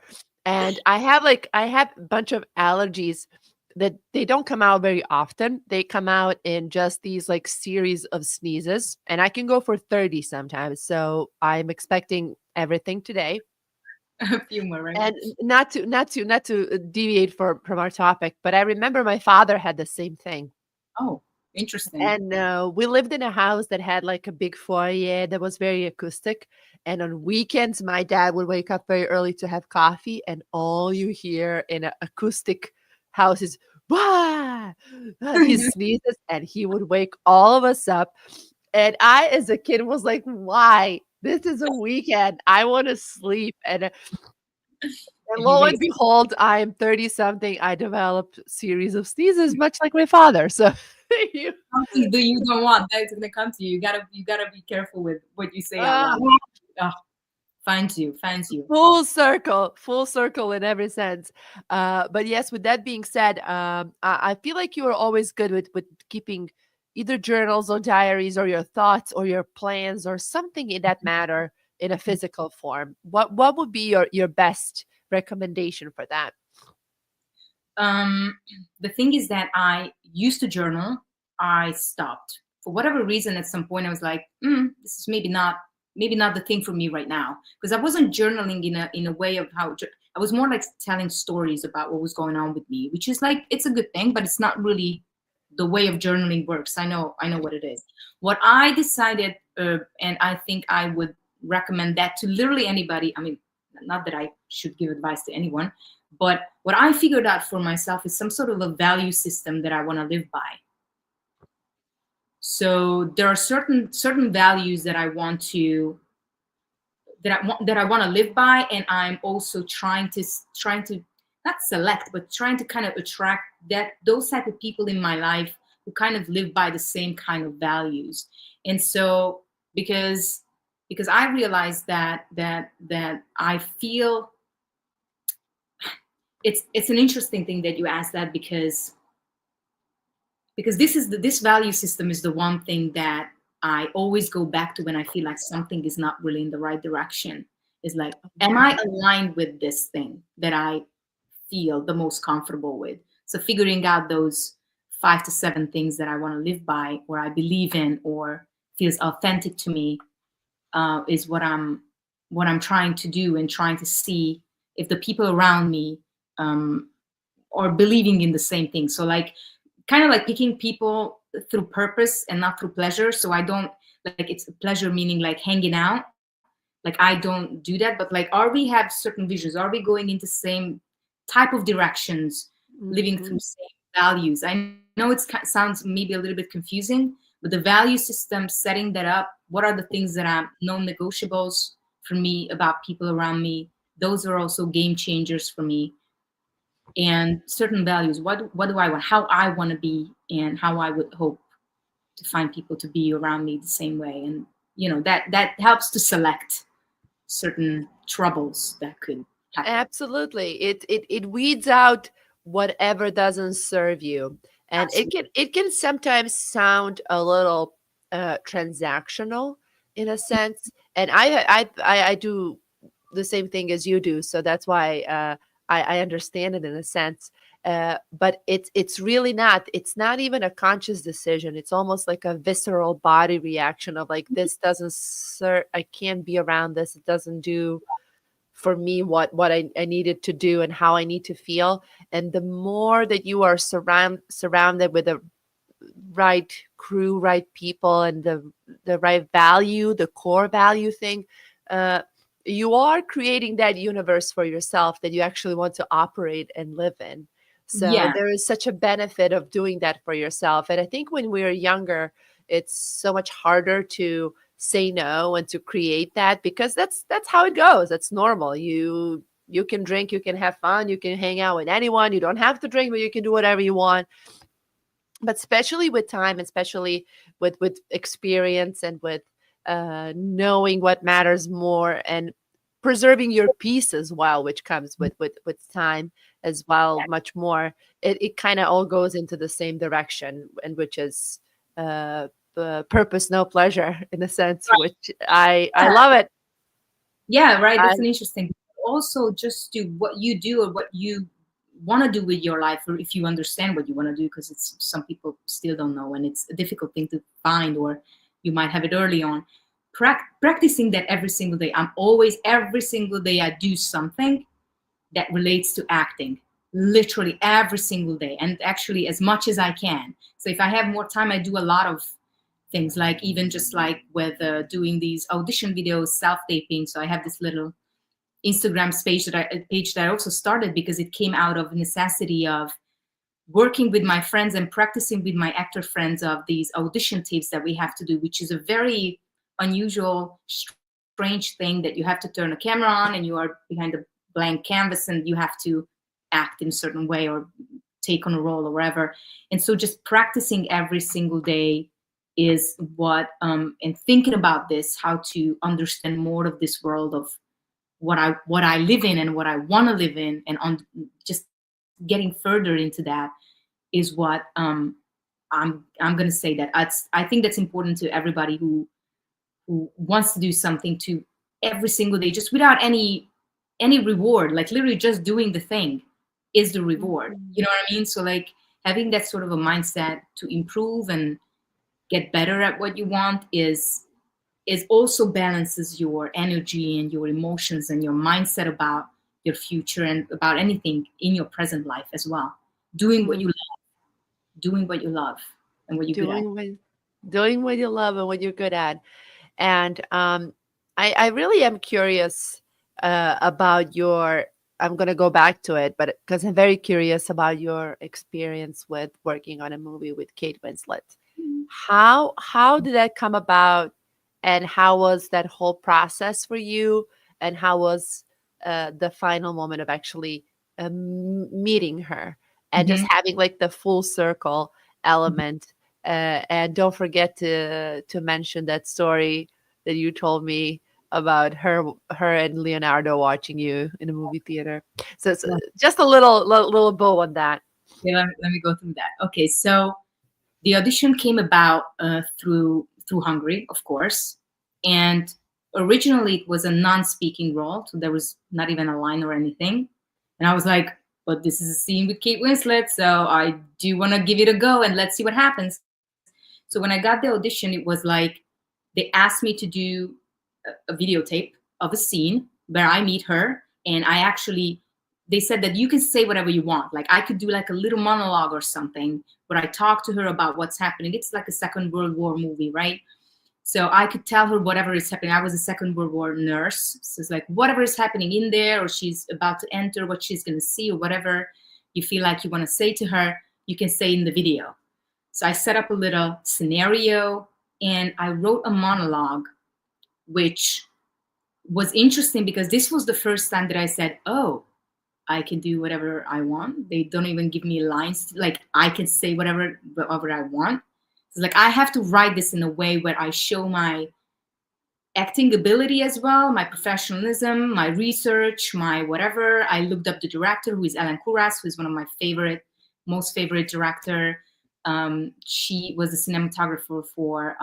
And I have a bunch of allergies that they don't come out very often. They come out in just these like series of sneezes, and I can go for 30 sometimes. So I'm expecting everything today.
A few more, right?
And not to deviate from our topic, but I remember my father had the same thing.
Oh, interesting.
And we lived in a house that had like a big foyer that was very acoustic. And on weekends, my dad would wake up very early to have coffee, and all you hear in an acoustic house is "Wah!" He sneezes, and he would wake all of us up. And I, as a kid, was like, "Why? This is a weekend. I want to sleep." And
He
lo and
wakes
behold, I am 30 something. I developed series of sneezes, much like my father. So you,
something that you don't want that's gonna come to you. You gotta be careful with what you say out
uh,
loud. Oh, finds you.
full circle in every sense. But yes, with that being said, I feel like you are always good with keeping either journals or diaries or your thoughts or your plans or something in that matter in a physical form. What would be your best recommendation for that?
Um, the thing is that I used to journal. I stopped for whatever reason. At some point, I was like, "This is maybe not the thing for me right now," because I wasn't journaling in a way of how I was more like telling stories about what was going on with me, which is like it's a good thing, but it's not really the way of journaling works. I know what it is. What I decided, and I think I would recommend that to literally anybody. I mean, not that I should give advice to anyone, but what I figured out for myself is some sort of a value system that I want to live by. So there are certain values that I want to live by, and I'm also trying to not select, but trying to kind of attract those type of people in my life who kind of live by the same kind of values. And so because I realized that I feel it's an interesting thing that you asked that, because this value system is the one thing that I always go back to when I feel like something is not really in the right direction. Is like, am I aligned with this thing that I feel the most comfortable with? So figuring out those 5 to 7 things that I want to live by, or I believe in, or feels authentic to me, is what I'm trying to do, and trying to see if the people around me um, are believing in the same thing. So like kind of like picking people through purpose and not through pleasure. So I don't like it's pleasure meaning like hanging out. Like I don't do that, but like are we have certain visions? Are we going into same type of directions, living
Mhm.
through same values? I know it sounds maybe a little bit confusing, but the value system, setting that up, what are the things that are non-negotiables for me about people around me? Those are also game changers for me. And certain values, what do I want, how I want to be, and how I would hope to find people to be around me the same way. And that helps to select certain troubles that could happen.
Absolutely. It weeds out whatever doesn't serve you. And it
Absolutely.
can sometimes sound a little transactional in a sense. And I do the same thing as you do. So that's why I understand it in a sense. But it's really not. It's not even a conscious decision. It's almost like a visceral body reaction of like this doesn't serve. I can't be around this. It doesn't do for me what I needed to do and how I need to feel. And the more that you are surrounded with the right crew, right people, and the right value, the core value thing, uh, you are creating that universe for yourself that you actually want to operate and live in. So
Yeah.
there is such a benefit of doing that for yourself. And I think when we're younger, it's so much harder to say no and to create that because that's how it goes. That's normal. You can drink, you can have fun, you can hang out with anyone. You don't have to drink, but you can do whatever you want. But especially with time, especially with experience and with knowing what matters more and preserving your peace as well, which comes with time as well, much more. It kind of all goes into the same direction, and which is uh, purpose, no pleasure, in a sense, which I love it.
Yeah, right.
I
That's an interesting. also just do what you do or what you want to do with your life, or if you understand what you want to do, because it's some people still don't know, and it's a difficult thing to find, or you might have it early on. Practicing that every single day. I'm always, every single day I do something that relates to acting, literally every single day, and actually as much as I can. So if I have more time, I do a lot of things, like even just like with doing these audition videos, self-taping. So I have this little Instagram page that I also started because it came out of necessity of working with my friends and practicing with my actor friends of these audition tapes that we have to do, which is a very unusual, strange thing, that you have to turn a camera on and you are behind a blank canvas and you have to act in a certain way or take on a role or whatever. And so just practicing every single day is what, and thinking about this, how to understand more of this world of what I live in and what I want to live in, and just getting further into that is what I'm going to say that I think that's important to everybody who wants to do something, to every single day, just without any reward, like literally just doing the thing is the reward. You know what I mean? So like having that sort of a mindset to improve and get better at what you want is also balances your energy and your emotions and your mindset about your future and about anything in your present life as well. Doing what you love, doing what you love and what you're good at.
Doing what you love and what you're good at. And I really am curious about your, I'm going to go back to it, but because I'm very curious about your experience with working on a movie with Kate Winslet. How did that come about, and how was that whole process for you, and how was the final moment of actually meeting her and just having like the full circle element? And don't forget to mention that story that you told me about her and Leonardo watching you in a movie theater. So it's just a little bow on that.
Yeah, let me go through that. Okay, so the audition came about through Hungary, of course, and originally it was a non-speaking role, so there was not even a line or anything. And I was like, but this is a scene with Kate Winslet, so I do want to give it a go and let's see what happens. So when I got the audition, it was like they asked me to do a videotape of a scene where I meet her, and they said that you can say whatever you want. Like I could do like a little monologue or something where I talk to her about what's happening. It's like a Second World War movie, right? So I could tell her whatever is happening. I was a Second World War nurse. So it's like whatever is happening in there, or she's about to enter, what she's going to see, or whatever you feel like you want to say to her, you can say in the video. So I set up a little scenario and I wrote a monologue, which was interesting because this was the first time that I said, oh, I can do whatever I want. They don't even give me lines. Like I can say whatever I want. It's like I have to write this in a way where I show my acting ability as well, my professionalism, my research, my whatever. I looked up the director, who is Ellen Kuras, who is one of my most favorite director. She was a cinematographer for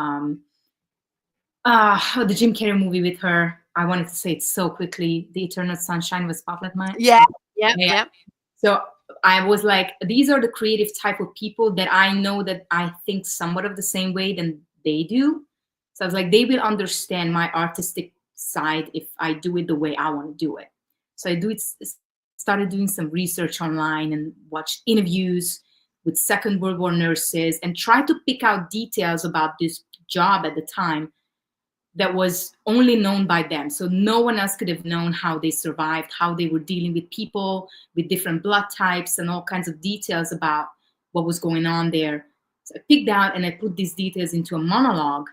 the Jim Carrey movie with her. I wanted to say it so quickly. The Eternal Sunshine of a Spotless Mind.
Yeah.
So I was like, these are the creative type of people that I know that I think somewhat of the same way than they do. So I was like, they will understand my artistic side if I do it the way I want to do it. So I started doing some research online and watched interviews with Second World War nurses and tried to pick out details about this job at the time that was only known by them. So no one else could have known how they survived, how they were dealing with people with different blood types and all kinds of details about what was going on there. So I picked out and I put these details into a monologue.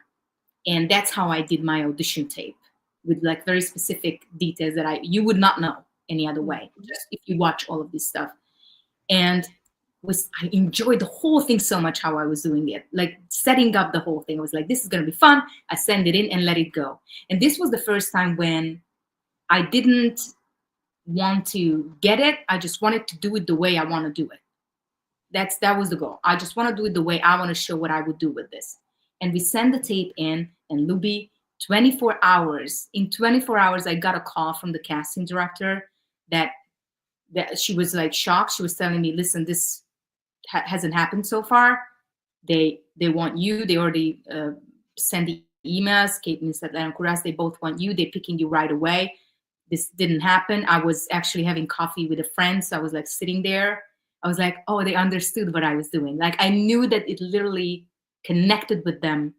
And that's how I did my audition tape, with like very specific details that you would not know any other way, just if you watch all of this stuff. And I enjoyed the whole thing so much, how I was doing it, like setting up the whole thing. I was like, this is going to be fun. I send it in and let it go. And this was the first time when I didn't want to get it. I just wanted to do it the way I want to do it. That was the goal. I just want to do it the way I want to show what I would do with this. And we send the tape in, and Luby 24 hours. In 24 hours, I got a call from the casting director that she was like shocked. She was telling me, listen, this hasn't happened so far. They want you. They already sent the emails. Kate Winslet and Kuras, they both want you. They're picking you right away. This didn't happen. I was actually having coffee with a friend. So I was like sitting there. I was like, oh, they understood what I was doing. Like I knew that it literally connected with them.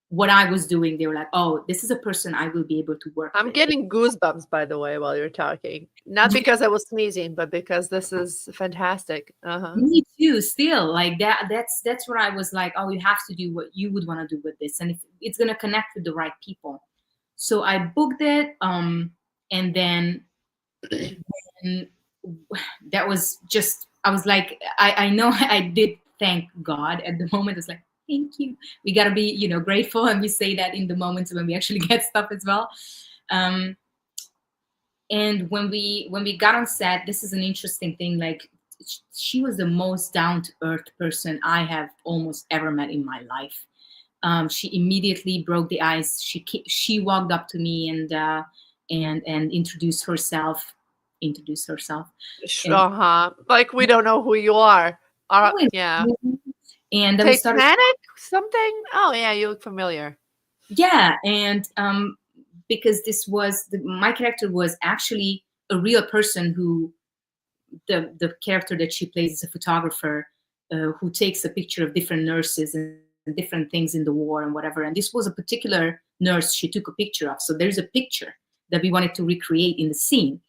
What I was doing, they were like, oh, this is a person I will be able to work
I'm
with.
getting goosebumps, by the way, while you're talking. Not because I was sneezing, but because this is fantastic.
Me too, still. Like that's where I was like, oh, you have to do what you would want to do with this. And if it's gonna connect with the right people. So I booked it. And then and that was just, I was like, I know I did thank God at the moment. It's like, thank you. We gotta be, grateful, and we say that in the moments when we actually get stuff as well. And when we got on set, this is an interesting thing. Like, she was the most down to earth person I have almost ever met in my life. She immediately broke the ice. She walked up to me and introduced herself.
Like we don't know who you are. Yeah.
And then we started.
Titanic? Something? Oh yeah, you look familiar.
Yeah, and because my character was actually a real person who, the character that she plays is a photographer who takes a picture of different nurses and different things in the war and whatever. And this was a particular nurse she took a picture of. So there's a picture that we wanted to recreate in the scene.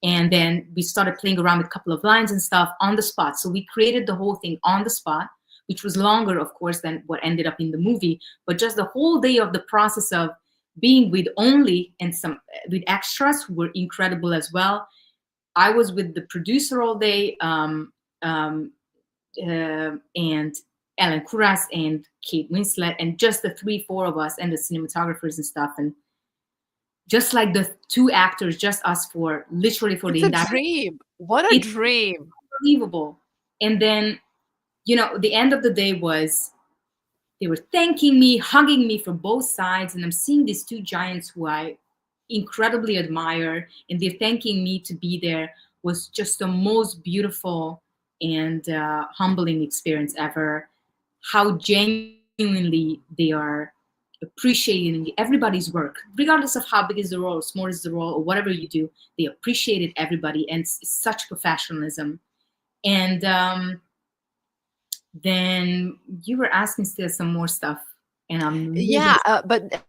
And then we started playing around with a couple of lines and stuff on the spot. So we created the whole thing on the spot, which was longer, of course, than what ended up in the movie. But just the whole day of the process of being with with extras who were incredible as well. I was with the producer all day, and Ellen Kuras and Kate Winslet, and just the 3-4 of us, and the cinematographers and stuff. And just like the 2 actors, just us literally for the entire
dream. What a dream.
Unbelievable. And then, the end of the day was, they were thanking me, hugging me from both sides. And I'm seeing these 2 giants who I incredibly admire, and they're thanking me to be there. Was just the most beautiful and humbling experience ever. How genuinely they are appreciating everybody's work, regardless of how big is the role, or small is the role, or whatever you do. They appreciated everybody, and it's such professionalism. And then you were asking still some more stuff, and I'm
but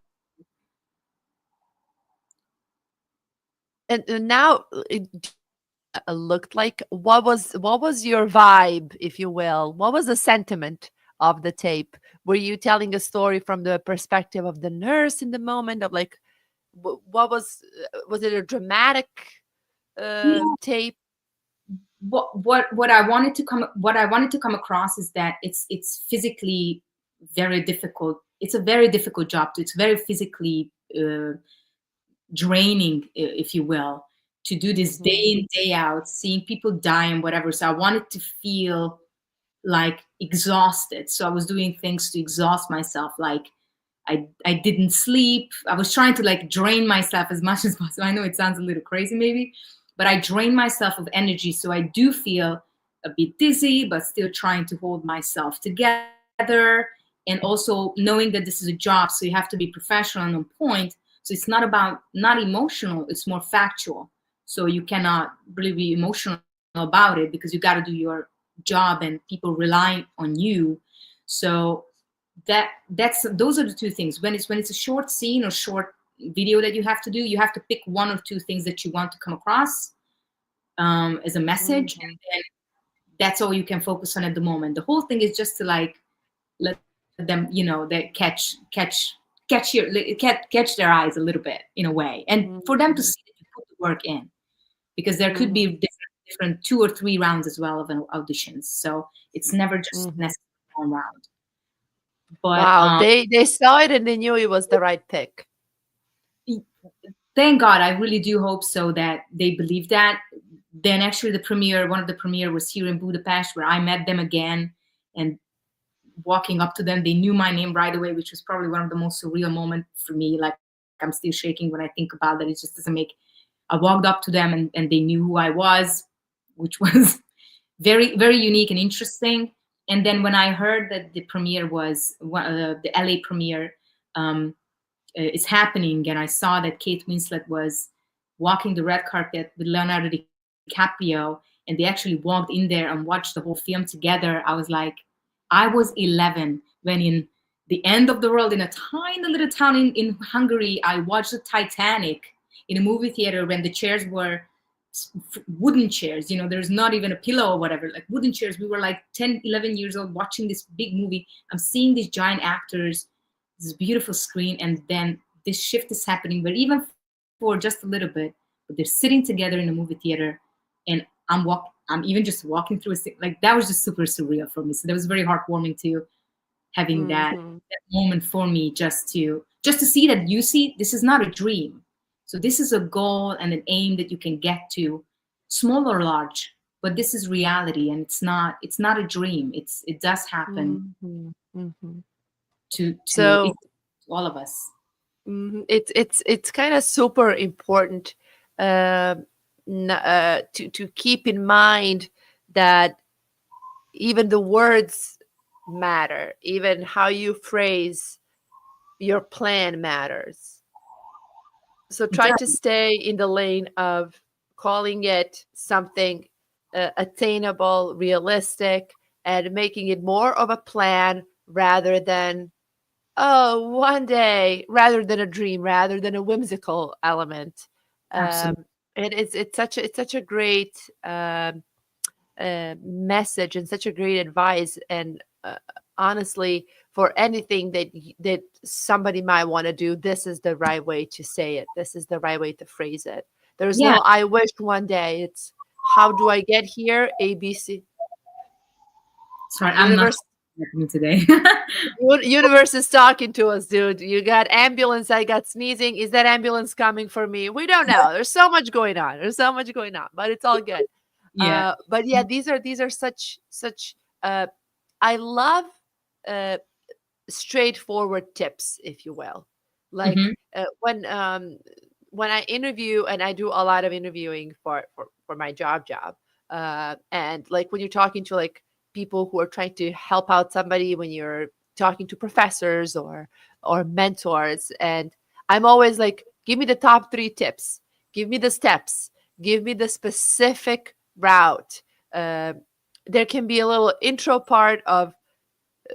and now it looked like, what was your vibe, if you will? What was the sentiment of the tape? Were you telling a story from the perspective of the nurse in the moment, of like, what was it a dramatic tape?
What I wanted to come across is that it's physically very difficult. It's a very difficult job. It's very physically draining, if you will, to do this day in, day out, seeing people die and whatever. So I wanted to feel like exhausted. So I was doing things to exhaust myself. Like I didn't sleep. I was trying to like drain myself as much as possible. I know it sounds a little crazy maybe, but I drain myself of energy. So I do feel a bit dizzy, but still trying to hold myself together. And also knowing that this is a job, so you have to be professional and on point. So it's not emotional, it's more factual. So you cannot really be emotional about it, because you got to do your job and people rely on you. So those are the 2 things. When it's a short scene or short video that you have to do, you have to pick 1 or 2 things that you want to come across as a message, and then that's all you can focus on at the moment. The whole thing is just to like let them, they catch their eyes a little bit in a way, and for them to see that you put the work in, because there could be different 2 or 3 rounds as well of auditions. So it's never just necessarily 1 round. But
wow, they saw it and they knew it was the right pick.
Thank God. I really do hope so, that they believe that. Then actually one of the premiere was here in Budapest, where I met them again, and walking up to them. They knew my name right away, which was probably one of the most surreal moments for me. Like, I'm still shaking when I think about that. It just doesn't make. I walked up to them, and they knew who I was, which was very unique and interesting. And then when I heard that the premiere was the LA premiere is happening, and I saw that Kate Winslet was walking the red carpet with Leonardo DiCaprio, and they actually walked in there and watched the whole film together, I was like, I was 11 when in the end of the world, in a tiny little town in Hungary, I watched the Titanic in a movie theater when the chairs were wooden chairs, there's not even a pillow or whatever, like wooden chairs. We were like 10, 11 years old watching this big movie. I'm seeing these giant actors, this beautiful screen, and then this shift is happening where even for just a little bit, but they're sitting together in a movie theater, and I'm even just walking through like that was just super surreal for me. So that was very heartwarming too, having that moment for me, just to see that, you see, this is not a dream. So this is a goal and an aim that you can get to, small or large, but this is reality, and it's not a dream. It does happen to
So
all of us.
it's kind of super important to keep in mind that even the words matter, even how you phrase your plan matters. So try to stay in the lane of calling it something attainable, realistic, and making it more of a plan rather than one day, rather than a dream, rather than a whimsical element.
Absolutely.
It's such a great message and such a great advice. And honestly, for anything that somebody might want to do, this is the right way to say it. This is the right way to phrase it. There's
Yeah.
no I wish one day. It's how do I get here? ABC.
Sorry,
Universe.
I'm not today.
Universe is talking to us, dude. You got ambulance. I got sneezing. Is that ambulance coming for me? We don't know. There's so much going on. But it's all good.
Yeah.
But yeah, these are such. I love straightforward tips, if you will. Like when I interview, and I do a lot of interviewing for my job, and like when you're talking to like people who are trying to help out somebody, when you're talking to professors or mentors, and I'm always like, give me the top 3 tips, give me the steps, give me the specific route. There can be a little intro part of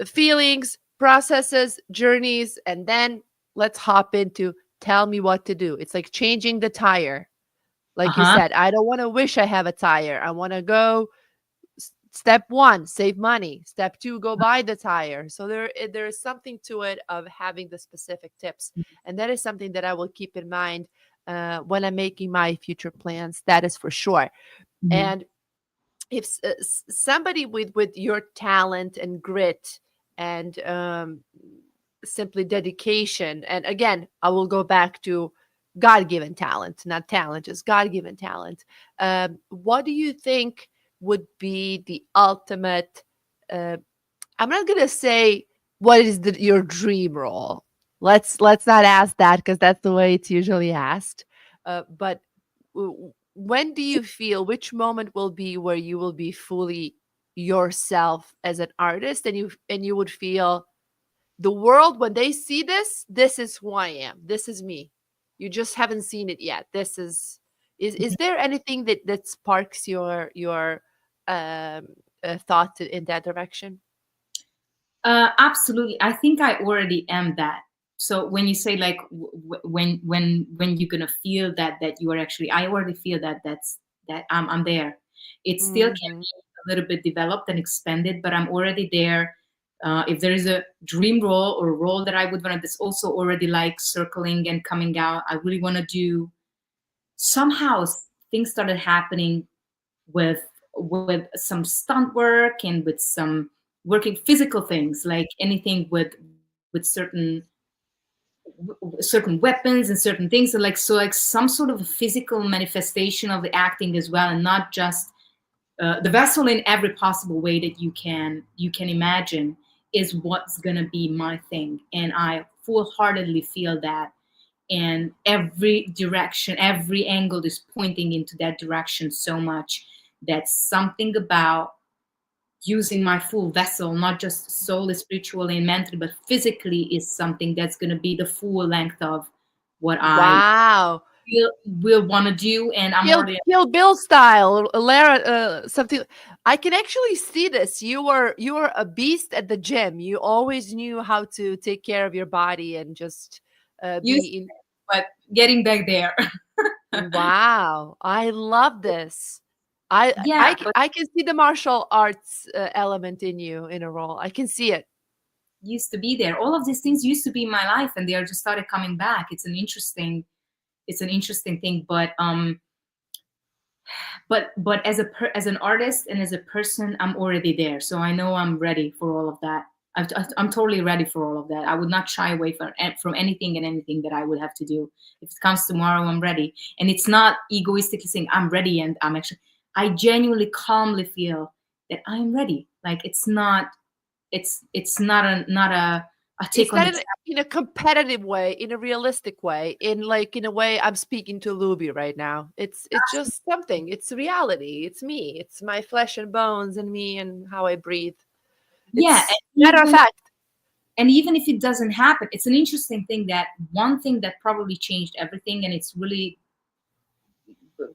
feelings, processes, journeys, and then let's hop into tell me what to do. It's like changing the tire. Like you said, I don't want to wish I have a tire. I want to go step 1, save money. Step 2, go buy the tire. So there is something to it of having the specific tips. And that is something that I will keep in mind when I'm making my future plans. That is for sure. And if somebody with your talent and grit and simply dedication, and again, I will go back to God-given talent, not talent, just God-given talent. What do you think would be the ultimate? I'm not gonna say what is your dream role. Let's not ask that, because that's the way it's usually asked. But when do you feel, which moment will be where you will be fully yourself as an artist, and you would feel the world, when they see this is who I am, this is me. You just haven't seen it yet. This is there anything that sparks your thoughts in that direction?
Absolutely. I think I already am that. So when you say like when you're gonna feel that you are actually, I already feel that I'm there. It still can be a little bit developed and expanded, but I'm already there. If there is a dream role or a role that I would want, that's also already like circling and coming out. I really want to do. Somehow things started happening with some stunt work and with some working physical things, like anything with certain weapons and certain things, and like some sort of a physical manifestation of the acting as well, and not just the vessel in every possible way that you can imagine. is what's gonna be my thing. And I full-heartedly feel that. And every direction, every angle is pointing into that direction so much that something about using my full vessel, not just solely spiritually and mentally, but physically, is something that's going to be the full length of what I
Wow.
will want to do. And I'm already.
Kill Bill style, Lara. Something I can actually see this. You were a beast at the gym. You always knew how to take care of your body and just
Used
be in.
but getting back there.
Wow, I love this. I
Yeah, but
I can see the martial arts element in you in a role. I can see it.
used to be there. All of these things used to be in my life, and they are just started coming back. It's an interesting thing. But as an artist and as a person, I'm already there. So I know I'm ready for all of that. I'm totally ready for all of that. I would not shy away from anything and anything that I would have to do. If it comes tomorrow, I'm ready. And it's not egoistically saying I'm ready and I'm actually. I genuinely, calmly feel that I am ready. Like it's not. It's not a take
It's
on
not
the.
in a competitive way, in a realistic way, in a way I'm speaking to Luby right now. It's just something. It's reality. It's me. It's my flesh and bones and me and how I breathe.
Yeah,
It's matter of fact.
and even if it doesn't happen, it's an interesting thing that one thing that probably changed everything, and it's really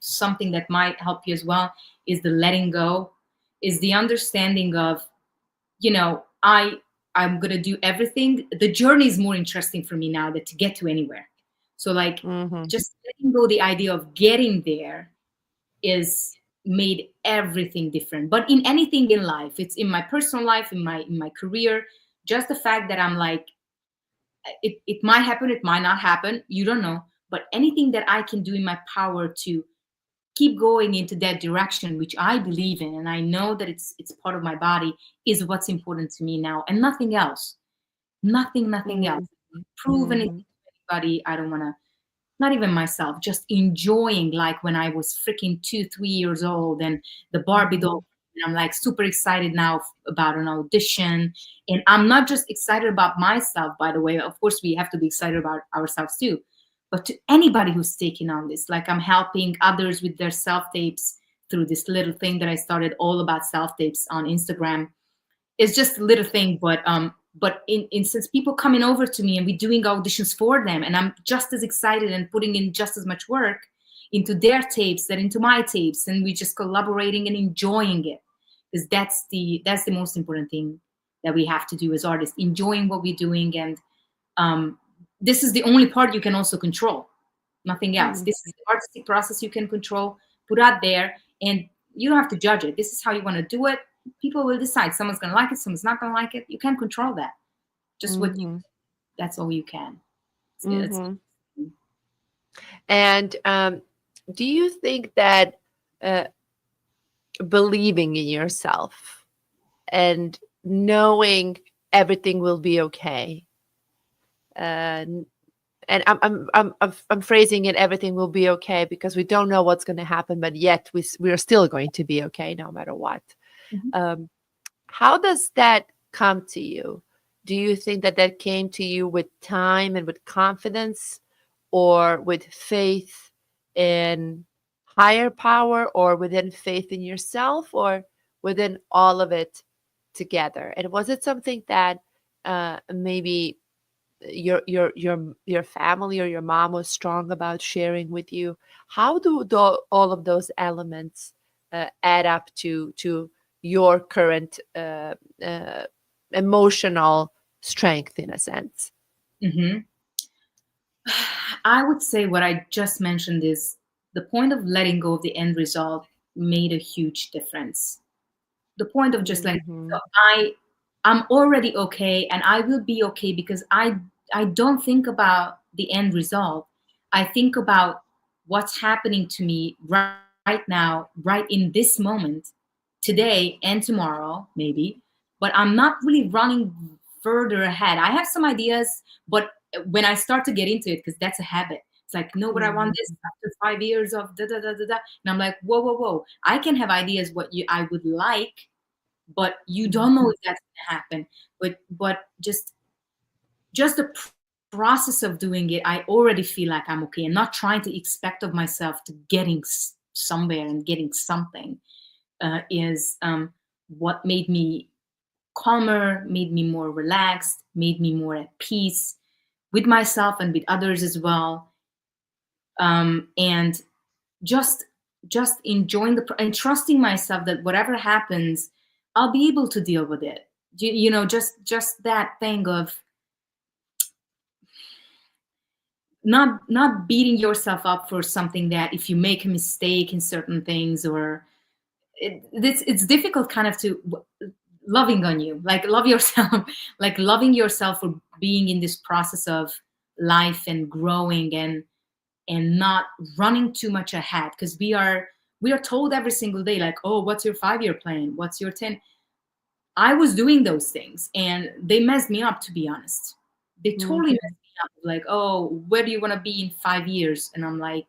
something that might help you as well, is the letting go, is the understanding of, I'm gonna do everything. The journey is more interesting for me now than to get to anywhere. So like
Mhm.
just letting go the idea of getting there is made everything different. But in anything in life, it's in my personal life, in my career, just the fact that I'm like, it might happen, it might not happen, you don't know. But anything that I can do in my power to keep going into that direction, which I believe in, and I know that it's part of my body, is what's important to me now, and nothing else. Nothing else.
Mhm.
Prove anything
Mhm.
to anybody. I don't want to, not even myself, just enjoying, like when I was freaking 2, 3 years old and the Barbie
Mhm.
doll. And I'm like super excited now about an audition. And I'm not just excited about myself, by the way. Of course, we have to be excited about ourselves too. But to anybody who's taking on this, like I'm helping others with their self tapes through this little thing that I started, all about self tapes on Instagram. It's just a little thing, but in since people coming over to me and we doing auditions for them, and I'm just as excited and putting in just as much work into their tapes than into my tapes, and we just collaborating and enjoying it, because that's the most important thing that we have to do as artists, enjoying what we're doing. And um, this is the only part you can also control, nothing else.
Mhm.
This is the artistic process you can control, put out there, and you don't have to judge it. This is how you want to do it. People will decide. Someone's gonna like it, someone's not gonna like it. You can't control that. Just what you,
Mhm.
that's all you can. It's
Mhm. And do you think that uh, believing in yourself and knowing everything will be okay, uh, and I'm phrasing it, everything will be okay, because we don't know what's going to happen, but yet we are still going to be okay no matter what.
Mhm.
Um, how does that come to you? Do you think that that came to you with time and with confidence, or with faith in higher power, or within faith in yourself, or within all of it together? And was it something that maybe your family or your mom was strong about sharing with you? How do all of those elements add up to your current uh, emotional strength, in a sense?
Mhm. I would say what I just mentioned is the point of letting go of the end result made a huge difference. The point of just letting go.
Mhm.
I'm already okay, and I will be okay, because I don't think about the end result. I think about what's happening to me right now, right in this moment, today and tomorrow, maybe. But I'm not really running further ahead. I have some ideas, but when I start to get into it, because that's a habit. It's like, no, but I want
Mhm.
this after 5 years of da da da da da. And I'm like, whoa, whoa, whoa. I can have ideas what I would like, but you don't
Mhm.
know if that's going to happen. But just the process of doing it, I already feel like I'm okay, and not trying to expect of myself to getting somewhere and getting something is what made me calmer, made me more relaxed, made me more at peace with myself and with others as well. And just just enjoying and trusting myself that whatever happens, I'll be able to deal with it. Just that thing of not beating yourself up for something that if you make a mistake in certain things, or it's difficult kind of to loving on you, like love yourself, like loving yourself for being in this process of life and growing, and not running too much ahead, because we are told every single day, like, oh, what's your 5-year plan, what's your 10. I was doing those things and they messed me up, to be honest. They totally
Mhm.
messed me up. Like, oh, where do you want to be in 5 years? And I'm like,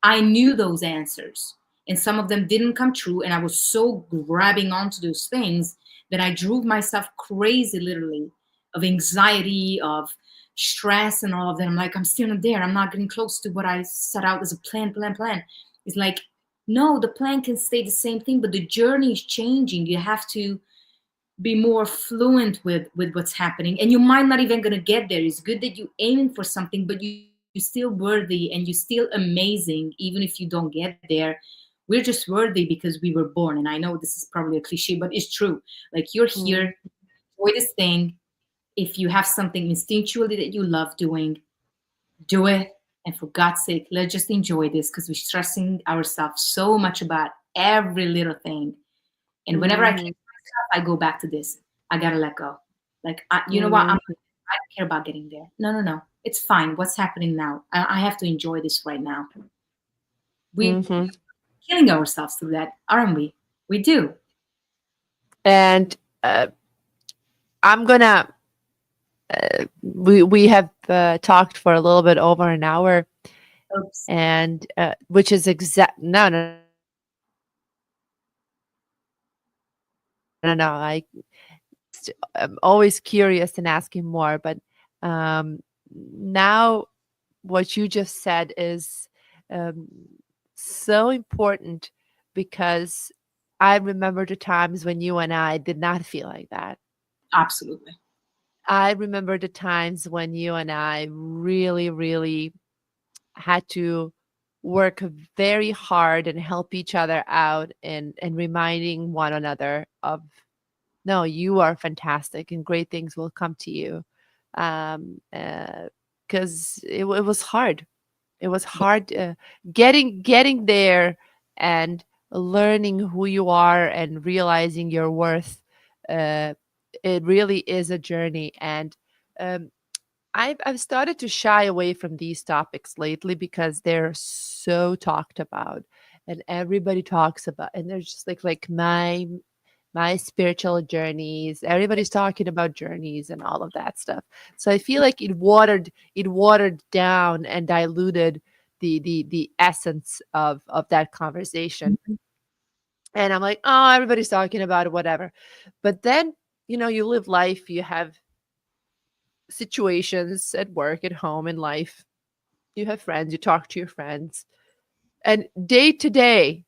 I knew those answers. And some of them didn't come true. And I was so grabbing onto those things that I drove myself crazy, literally, of anxiety, of stress, and all of that. I'm like, I'm still not there. I'm not getting close to what I set out as a plan. It's like, no, the plan can stay the same thing, but the journey is changing. You have to be more fluent with what's happening, and you might not even gonna get there. It's good that you aiming for something, but you still worthy and you still amazing, even if you don't get there. We're just worthy because we were born. And I know this is probably a cliche, but it's true. Like, you're here,
Mhm.
enjoy this thing. If you have something instinctually that you love doing, do it. And for God's sake, let's just enjoy this, because we're stressing ourselves so much about every little thing. And whenever I
Mhm.
I go back to this. I gotta let go. Like, you know what?
Mhm.
I don't care about getting there. No, no, no. It's fine. What's happening now? I have to enjoy this right now. We're
Mhm.
killing ourselves through that, aren't we? We do.
And I'm gonna. We have talked for a little bit over an hour,
Oops.
and which is exact. No, no, no, no. I'm always curious and asking more, but um, now what you just said is um, so important, because I remember the times when you and I did not feel like that.
Absolutely.
I remember the times when you and I really, really had to work very hard and help each other out, and reminding one another of, no, you are fantastic and great things will come to you. Because it was hard. It was
Yeah.
hard getting there and learning who you are and realizing your worth. Uh, it really is a journey, and um, I've started to shy away from these topics lately because they're so talked about, and everybody talks about, and they're just like my spiritual journeys. Everybody's talking about journeys and all of that stuff. So I feel like it watered down and diluted the essence of that conversation.
Mhm.
And I'm like, oh, everybody's talking about it, whatever. But then, you live life, you have situations at work, at home, in life. You have friends, you talk to your friends. And day to day,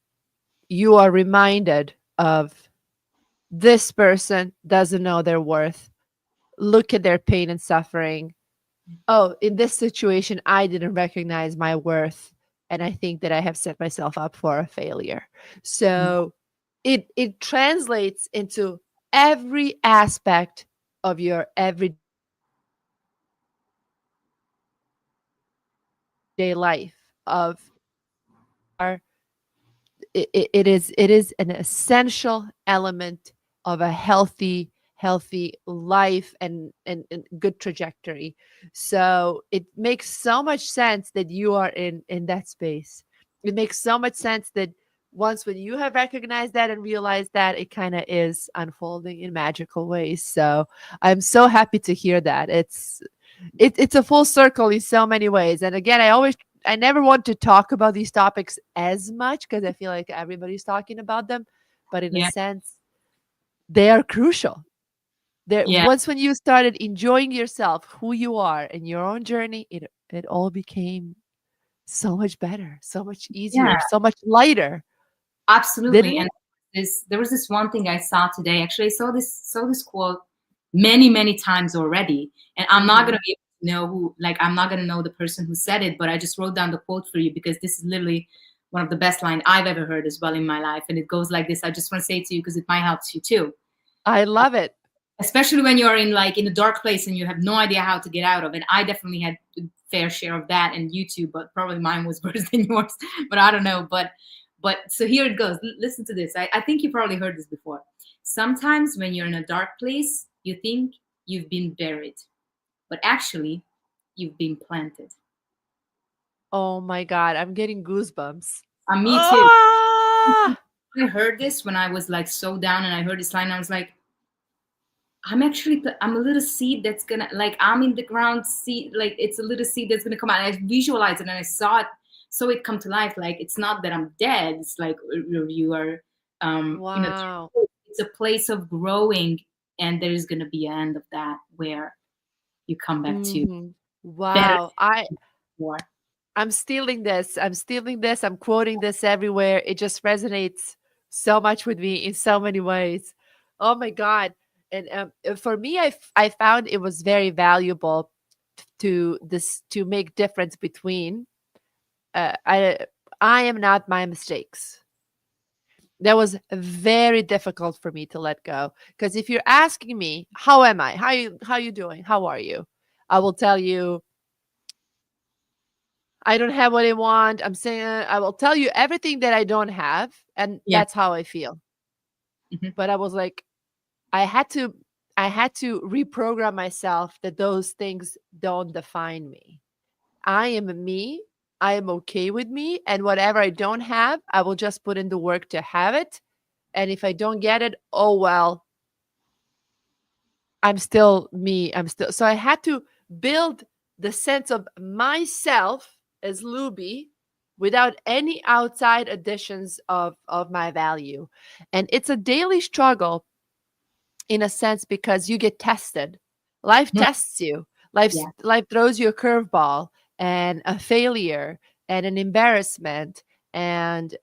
you are reminded of, this person doesn't know their worth. Look at their pain and suffering. Oh, in this situation, I didn't recognize my worth. And I think that I have set myself up for a failure. So it translates into every aspect of your everyday life, of are it is an essential element of a healthy life, and good trajectory. So it makes so much sense that you are in that space. It makes so much sense that once when you have recognized that and realized that, it kind of is unfolding in magical ways. So I'm so happy to hear that. It's a full circle in so many ways. And again, I never want to talk about these topics as much because I feel like everybody's talking about them, but in a
Yeah.
sense, they are crucial. There,
Yeah.
once when you started enjoying yourself, who you are, and your own journey, it all became so much better, so much
Yeah.
easier, so much lighter,
Absolutely.
didn't
And
it?
there was this one thing I saw today. Actually, I saw this quote many times already, and I'm not
Hmm.
gonna be able to know who. Like, I'm not gonna know the person who said it, but I just wrote down the quote for you because this is literally one of the best lines I've ever heard as well in my life, and it goes like this. I just want to say it to you because it might help you too,
I love it.
especially when you're in like in a dark place and you have no idea how to get out of it. I definitely had a fair share of that and YouTube, but probably mine was worse than yours. But I don't know. But so here it goes. Listen to this. I think you probably heard this before. Sometimes when you're in a dark place, you think you've been buried, but actually you've been planted.
Oh my God, I'm getting goosebumps.
Me too.
Ah!
I heard this when I was like so down, and I heard this line. And I was like, I'm a little seed that's gonna, like, I'm in the ground seed, like it's a little seed that's gonna come out. And I visualized it and I saw it come to life. Like, it's not that I'm dead. It's like you are, in a
Wow.
it's a place of growing, and there is gonna be an end of that where you come back to
Hmm.
better
Wow.
more.
I'm stealing this. I'm stealing this. I'm quoting this everywhere. It just resonates so much with me in so many ways. Oh my God. And for me, I found it was very valuable to make difference between uh, I I am not my mistakes. That was very difficult for me to let go, because if you're asking me how am I, how you doing, how are you, I will tell you I don't have what I want. I'm saying I will tell you everything that I don't have, and
Yeah.
that's how I feel.
Hmm.
But I was like, I had to I had to reprogram myself that those things don't define me. I am me. I am okay with me, and whatever I don't have, I will just put in the work to have it. And if I don't get it, oh well, I'm still me. I'm still, so I had to build the sense of myself as Luby without any outside additions of my value. And it's a daily struggle in a sense because you get tested. Life tests you.
Yeah.
Life throws you a curveball and a failure and an embarrassment and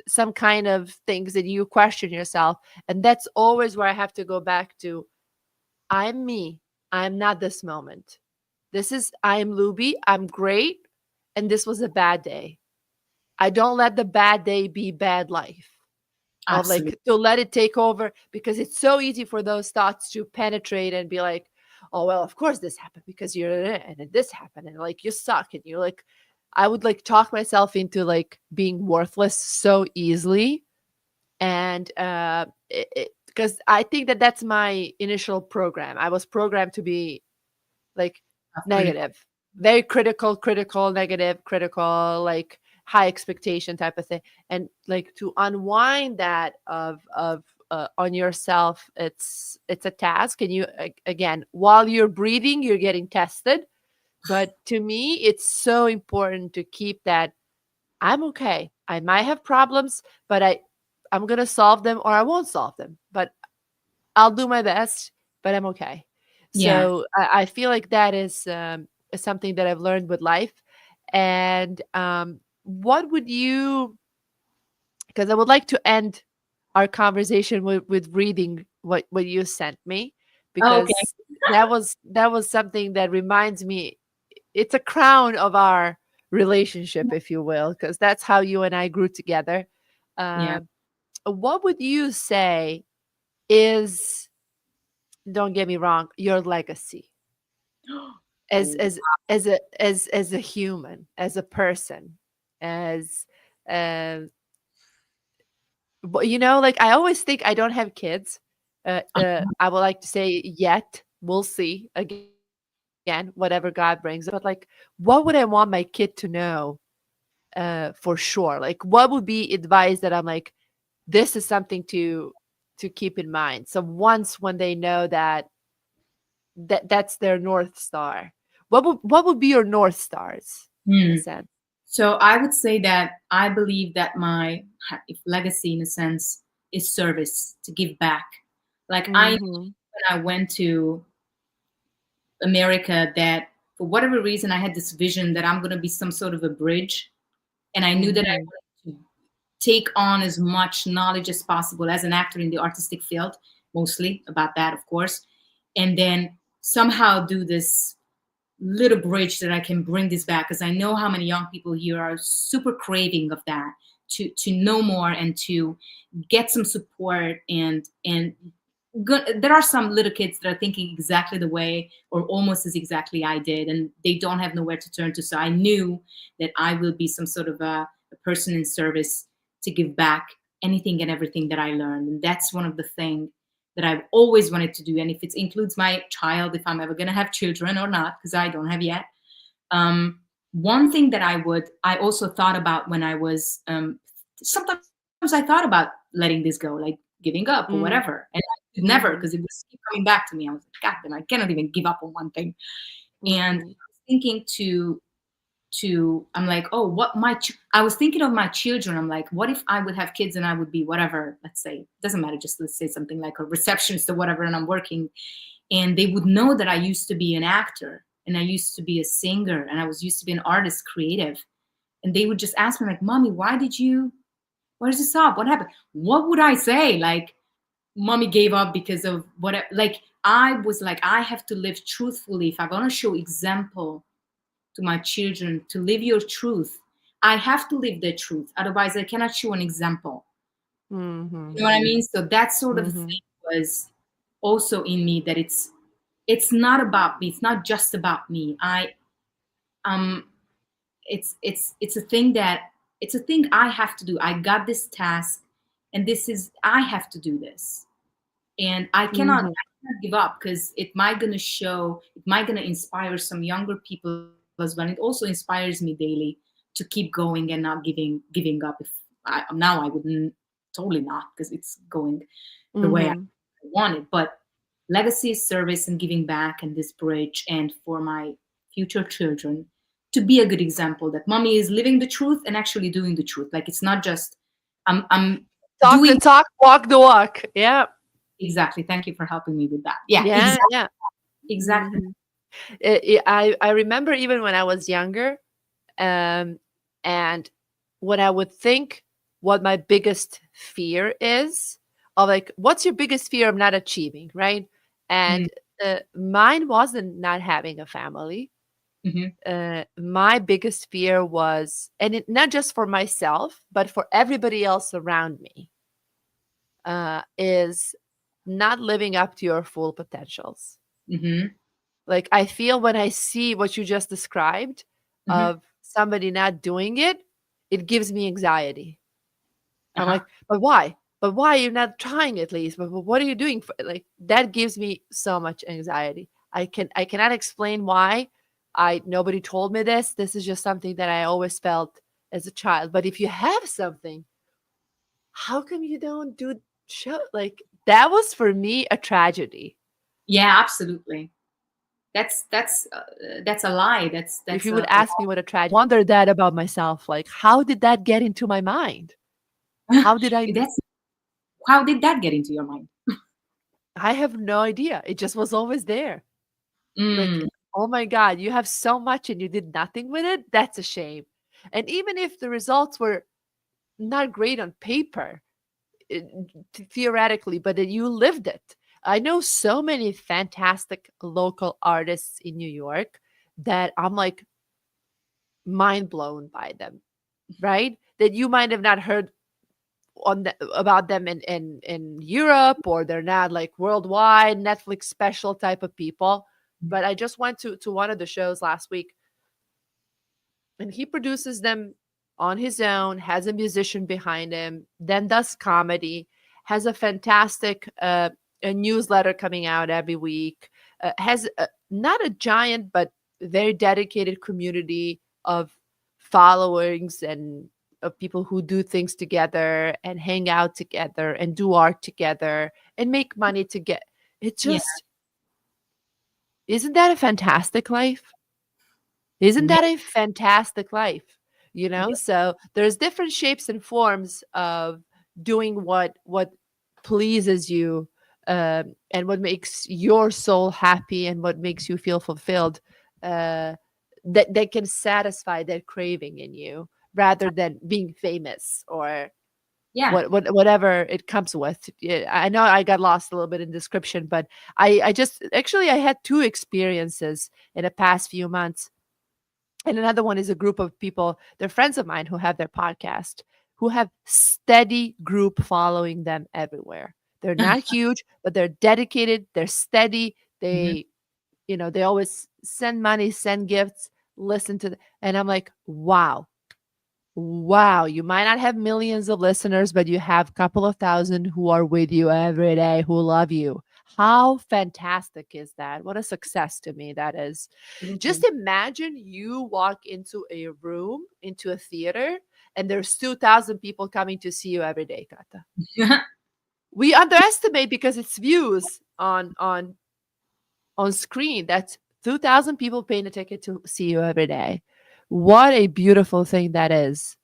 some kind of things that you question yourself. And that's always where I have to go back to I'm me. I'm not this moment. I'm Luby. I'm great. And this was a bad day. I don't let the bad day be bad life, of
Absolutely.
like to let it take over, because it's so easy for those thoughts to penetrate and be like, oh, well, of course this happened because you're, and then this happened. And like, you suck. And you're like, I would like talk myself into like being worthless so easily. And because I think that that's my initial program. I was programmed to be like
Critical.
negative, very critical, negative, critical, like high expectation type of thing. And like to unwind that of on yourself, it's a task. And you again, while you're breathing, you're getting tested. But to me, it's so important to keep that I'm okay. I might have problems, but I'm gonna solve them or I won't solve them. But I'll do my best, but I'm okay.
Yeah.
So I feel like that is something that I've learned with life. And what would you? Because I would like to end our conversation with reading what you sent me,
Oh, okay.
because that was something that reminds me it's a crown of our relationship, if you will, because that's how you and I grew together.
Yeah.
Uh, what would you say is, don't get me wrong, your legacy as
Oh,
as as a human, as a person, as uh, but like I always think I don't have kids. I would like to say yet. We'll see again, whatever God brings. But like, what would I want my kid to know? For sure. Like, what would be advice that I'm like, this is something to keep in mind. So once when they know that's their north star, what would be your north stars in a
hmm.
sense?
So I would say that I believe that my if legacy, in a sense, is service, to give back. Like I know
Mhm.
when I went to America that for whatever reason I had this vision that I'm going to be some sort of a bridge, and I knew that I
Mhm.
wanted to take on as much knowledge as possible as an actor in the artistic field, mostly about that, of course, and then somehow do this little bridge that I can bring this back, because I know how many young people here are super craving of that, to know more and to get some support, and good. There are some little kids that are thinking exactly the way or almost as exactly I did, and they don't have nowhere to turn to. So I knew that I will be some sort of a person in service to give back anything and everything that I learned. And that's one of the things that I've always wanted to do. And if it includes my child, if I'm ever going to have children or not, because I don't have yet. One thing that I also thought about when I was, sometimes I thought about letting this go, like giving up or
Mm.
whatever. And I could never,
Mhm.
because it was keep coming back to me. I was like, God damn, I cannot even give up on one thing. And I
Mhm.
was thinking I'm like, oh, I was thinking of my children. I'm like, what if I would have kids and I would be whatever, let's say, doesn't matter, just let's say something like a receptionist or whatever, and I'm working, and they would know that I used to be an actor and I used to be a singer and I was used to be an artist, creative. And they would just ask me like, Mommy, where's this up? What happened? What would I say? Like, Mommy gave up because of whatever. Like, I was like, I have to live truthfully. If I want to show example to my children to live your truth, I have to live the truth. Otherwise, I cannot show an example.
Mhm.
You know what I mean? So that sort of
Mhm.
thing was also in me, that it's not about me. It's not just about me. Um it's a thing that it's a thing I have to do. I got this task, and this is I have to do this. And
Mhm.
I cannot give up, because it might gonna inspire some younger people as well. It also inspires me daily to keep going and not giving up. If now I wouldn't, totally not, because it's going the way I
Mhm.
want it. But legacy, service, and giving back, and this bridge, and for my future children to be a good example that mommy is living the truth and actually doing the truth. Like, it's not just I'm
Talk the
doing.
talk, walk the walk. Yeah.
Exactly. Thank you for helping me with that. Yeah,
Yeah,
exactly.
yeah.
Exactly.
Mhm. I remember even when I was younger, um, and when I would think what my biggest fear is, or like, what's your biggest fear of not achieving, right?
Mm,
And mine wasn't not having a family.
mhm.
My biggest fear was, and not just for myself, but for everybody else around me, is not living up to your full potentials.
Mhm.
Like, I feel when I see what you just described
Mhm.
of somebody not doing it, it gives me anxiety. I'm
Uh-huh.
like, but why? But why you're not trying at least? But what are you doing for, like, that gives me so much anxiety. I cannot explain why. I Nobody told me this. This is just something that I always felt as a child. But if you have something, how come you don't do show, like, that was for me a tragedy.
Yeah, absolutely. That's a lie.
If
That's
you would
a
ask me what a tragedy, wonder that about myself, like, how did that get into my mind?
lie.
How did I
That's how did that get into your mind?
I have no idea. It just was always there. Like,
Mm.
oh my god, you have so much and you did nothing with it? That's a shame. And even if the results were not great on paper, it, theoretically, but that you lived it. I know so many fantastic local artists in New York that I'm like mind blown by them, right? That you might have not heard about them in Europe, or they're not like worldwide Netflix special type of people. But I just went to one of the shows last week, and he produces them on his own, has a musician behind him, then does comedy, has a fantastic a newsletter coming out every week, has not a giant but very dedicated community of followers and of people who do things together and hang out together and do art together and make money to get it.
Yeah.
Just, isn't that a fantastic life? Isn't
Yeah.
that a fantastic life?
Yeah.
So there's different shapes and forms of doing what pleases you, and what makes your soul happy and what makes you feel fulfilled, uh, that can satisfy that craving in you rather than being famous or
Yeah.
whatever it comes with. Yeah, I know I got lost a little bit in description, but I just actually I had two experiences in the past few months. And another one is a group of people, they're friends of mine who have their podcast, who have steady group following them everywhere. They're not huge, but they're dedicated, they're steady.
Mhm.
They always send money, send gifts, listen to and I'm like, wow. Wow, you might not have millions of listeners, but you have a couple of thousand who are with you every day, who love you. How fantastic is that? What a success to me that is. Just
Absolutely.
imagine you walk into a room, into a theater, and there's 2,000 people coming to see you every day, Kata. We underestimate because it's views on screen. That's 2,000 people paying a ticket to see you every day. What a beautiful thing that is.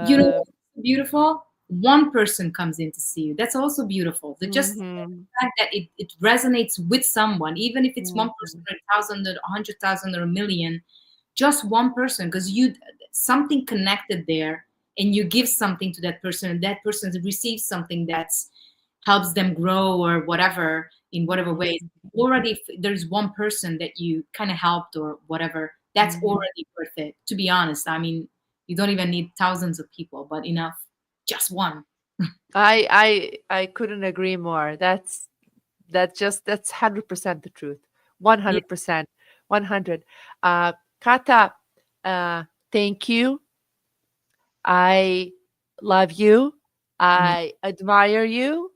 You know
Uh,
what's beautiful? One person comes in to see you. That's also beautiful. The just
mhm,
fact that it resonates with someone, even if it's one person
mhm,
or 1,000 or 100,000 or a million, just one person, because you something connected there, and you give something to that person, and that person receives something that's helps them grow or whatever in whatever
mhm,
ways. Already, if there's one person that you kind of helped or whatever, that's
mhm.
already worth it. To be honest, I mean, you don't even need thousands of people, but enough, just one.
I couldn't agree more. That's 100% the truth.
Yeah,
100%. 100. Uh, Kata, uh, thank you. I love you.
mm.
I admire you.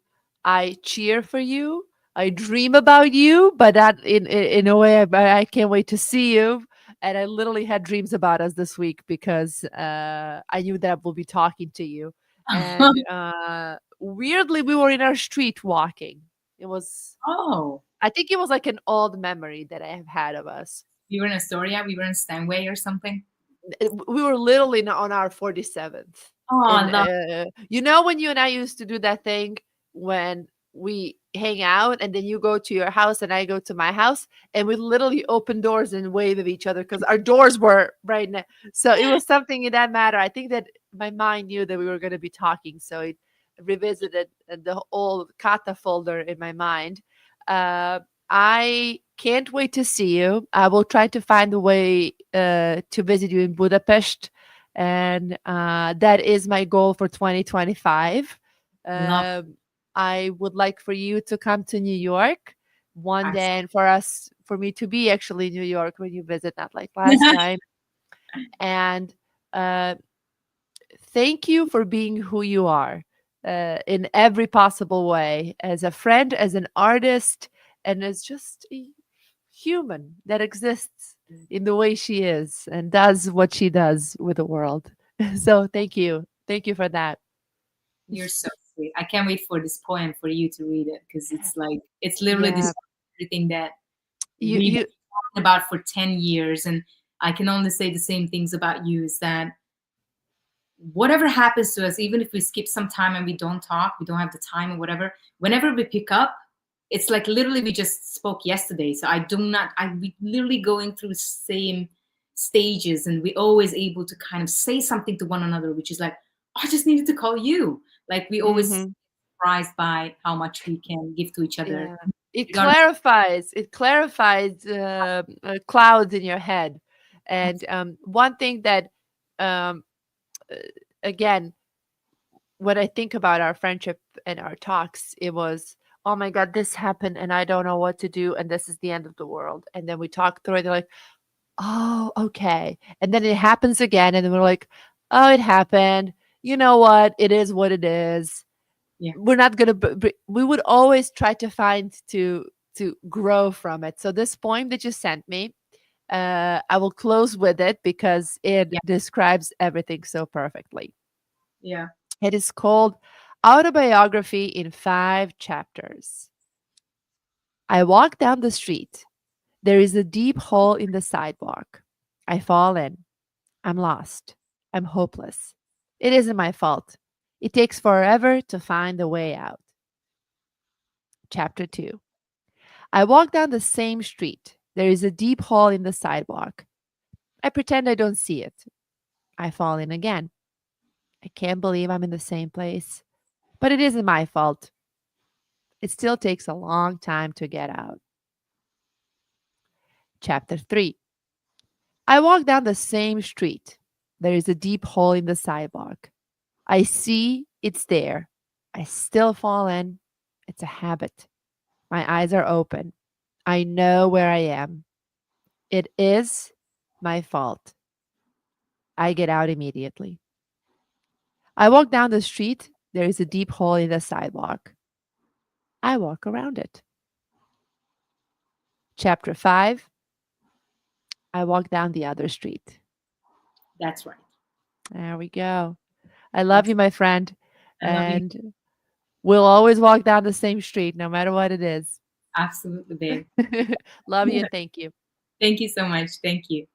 I cheer for you. I dream about you, but that in a way, I can't wait to see you. And I literally had dreams about us this week because I knew that we'll be talking to you. And weirdly, we were in our street walking. It was,
Oh,
I think it was like an old memory that I have had of us.
we were in Astoria, we were in Steinway or something.
We were literally on our 47th.
Oh, I
And
love.
when you and I used to do that thing when we hang out and then you go to your house and I go to my house and we literally open doors and wave at each other because our doors were right now. So it was something in that matter. I think that my mind knew that we were going to be talking. So it revisited the old Kata folder in my mind. Uh, I can't wait to see you. I will try to find a way to visit you in Budapest, and that is my goal for 2025.
Love.
Um, I would like for you to come to New York one
Us.
day, and for me to be actually in New York when you visit, not like last time. And uh, thank you for being who you are in every possible way, as a friend, as an artist, and as just a human that exists in the way she is and does what she does with the world. So thank you. Thank you for that.
You're so sweet. I can't wait for this poem for you to read it, because it's like it's literally
Yeah.
this everything that
You
we've been
you
talking about for 10 years. And I can only say the same things about you, is that whatever happens to us, even if we skip some time and we don't talk, we don't have the time or whatever, whenever we pick up, it's like literally we just spoke yesterday. So I do not, we literally going through the same stages, and we always able to kind of say something to one another, which is like, "Oh, I just needed to call you." Like we always
mhm.
surprised by how much we can give to each other,
Yeah. It
regardless.
clarifies. It clarifies clouds in your head. And one thing that um, uh, again, when I think about our friendship and our talks, it was, oh my God, this happened and I don't know what to do. And this is the end of the world. And then we talk through it. They're like, oh, okay. And then it happens again. And then we're like, oh, it happened. You know what? It is what it is.
Yeah,
We're not going to, we would always try to find to grow from it. So this poem that you sent me, I will close with it because it
yeah,
describes everything so perfectly.
yeah.
It is called Autobiography in 5 Chapters. I walk down the street. There is a deep hole in the sidewalk. I fall in. I'm lost. I'm hopeless. It isn't my fault. It takes forever to find a way out. Chapter 2. I walk down the same street. There is a deep hole in the sidewalk. I pretend I don't see it. I fall in again. I can't believe I'm in the same place. But it isn't my fault. It still takes a long time to get out. Chapter 3. I walk down the same street. There is a deep hole in the sidewalk. I see it's there. I still fall in. It's a habit. My eyes are open. I know where I am. It is my fault. I get out immediately. I walk down the street. There is a deep hole in the sidewalk. I walk around it. Chapter 5. I walk down the other street.
That's right.
There we go. I love
That's,
you, my friend.
I love you.
And we'll always walk down the same street, no matter what it is.
Absolutely, babe.
Love you and thank you.
Thank you so much. Thank you.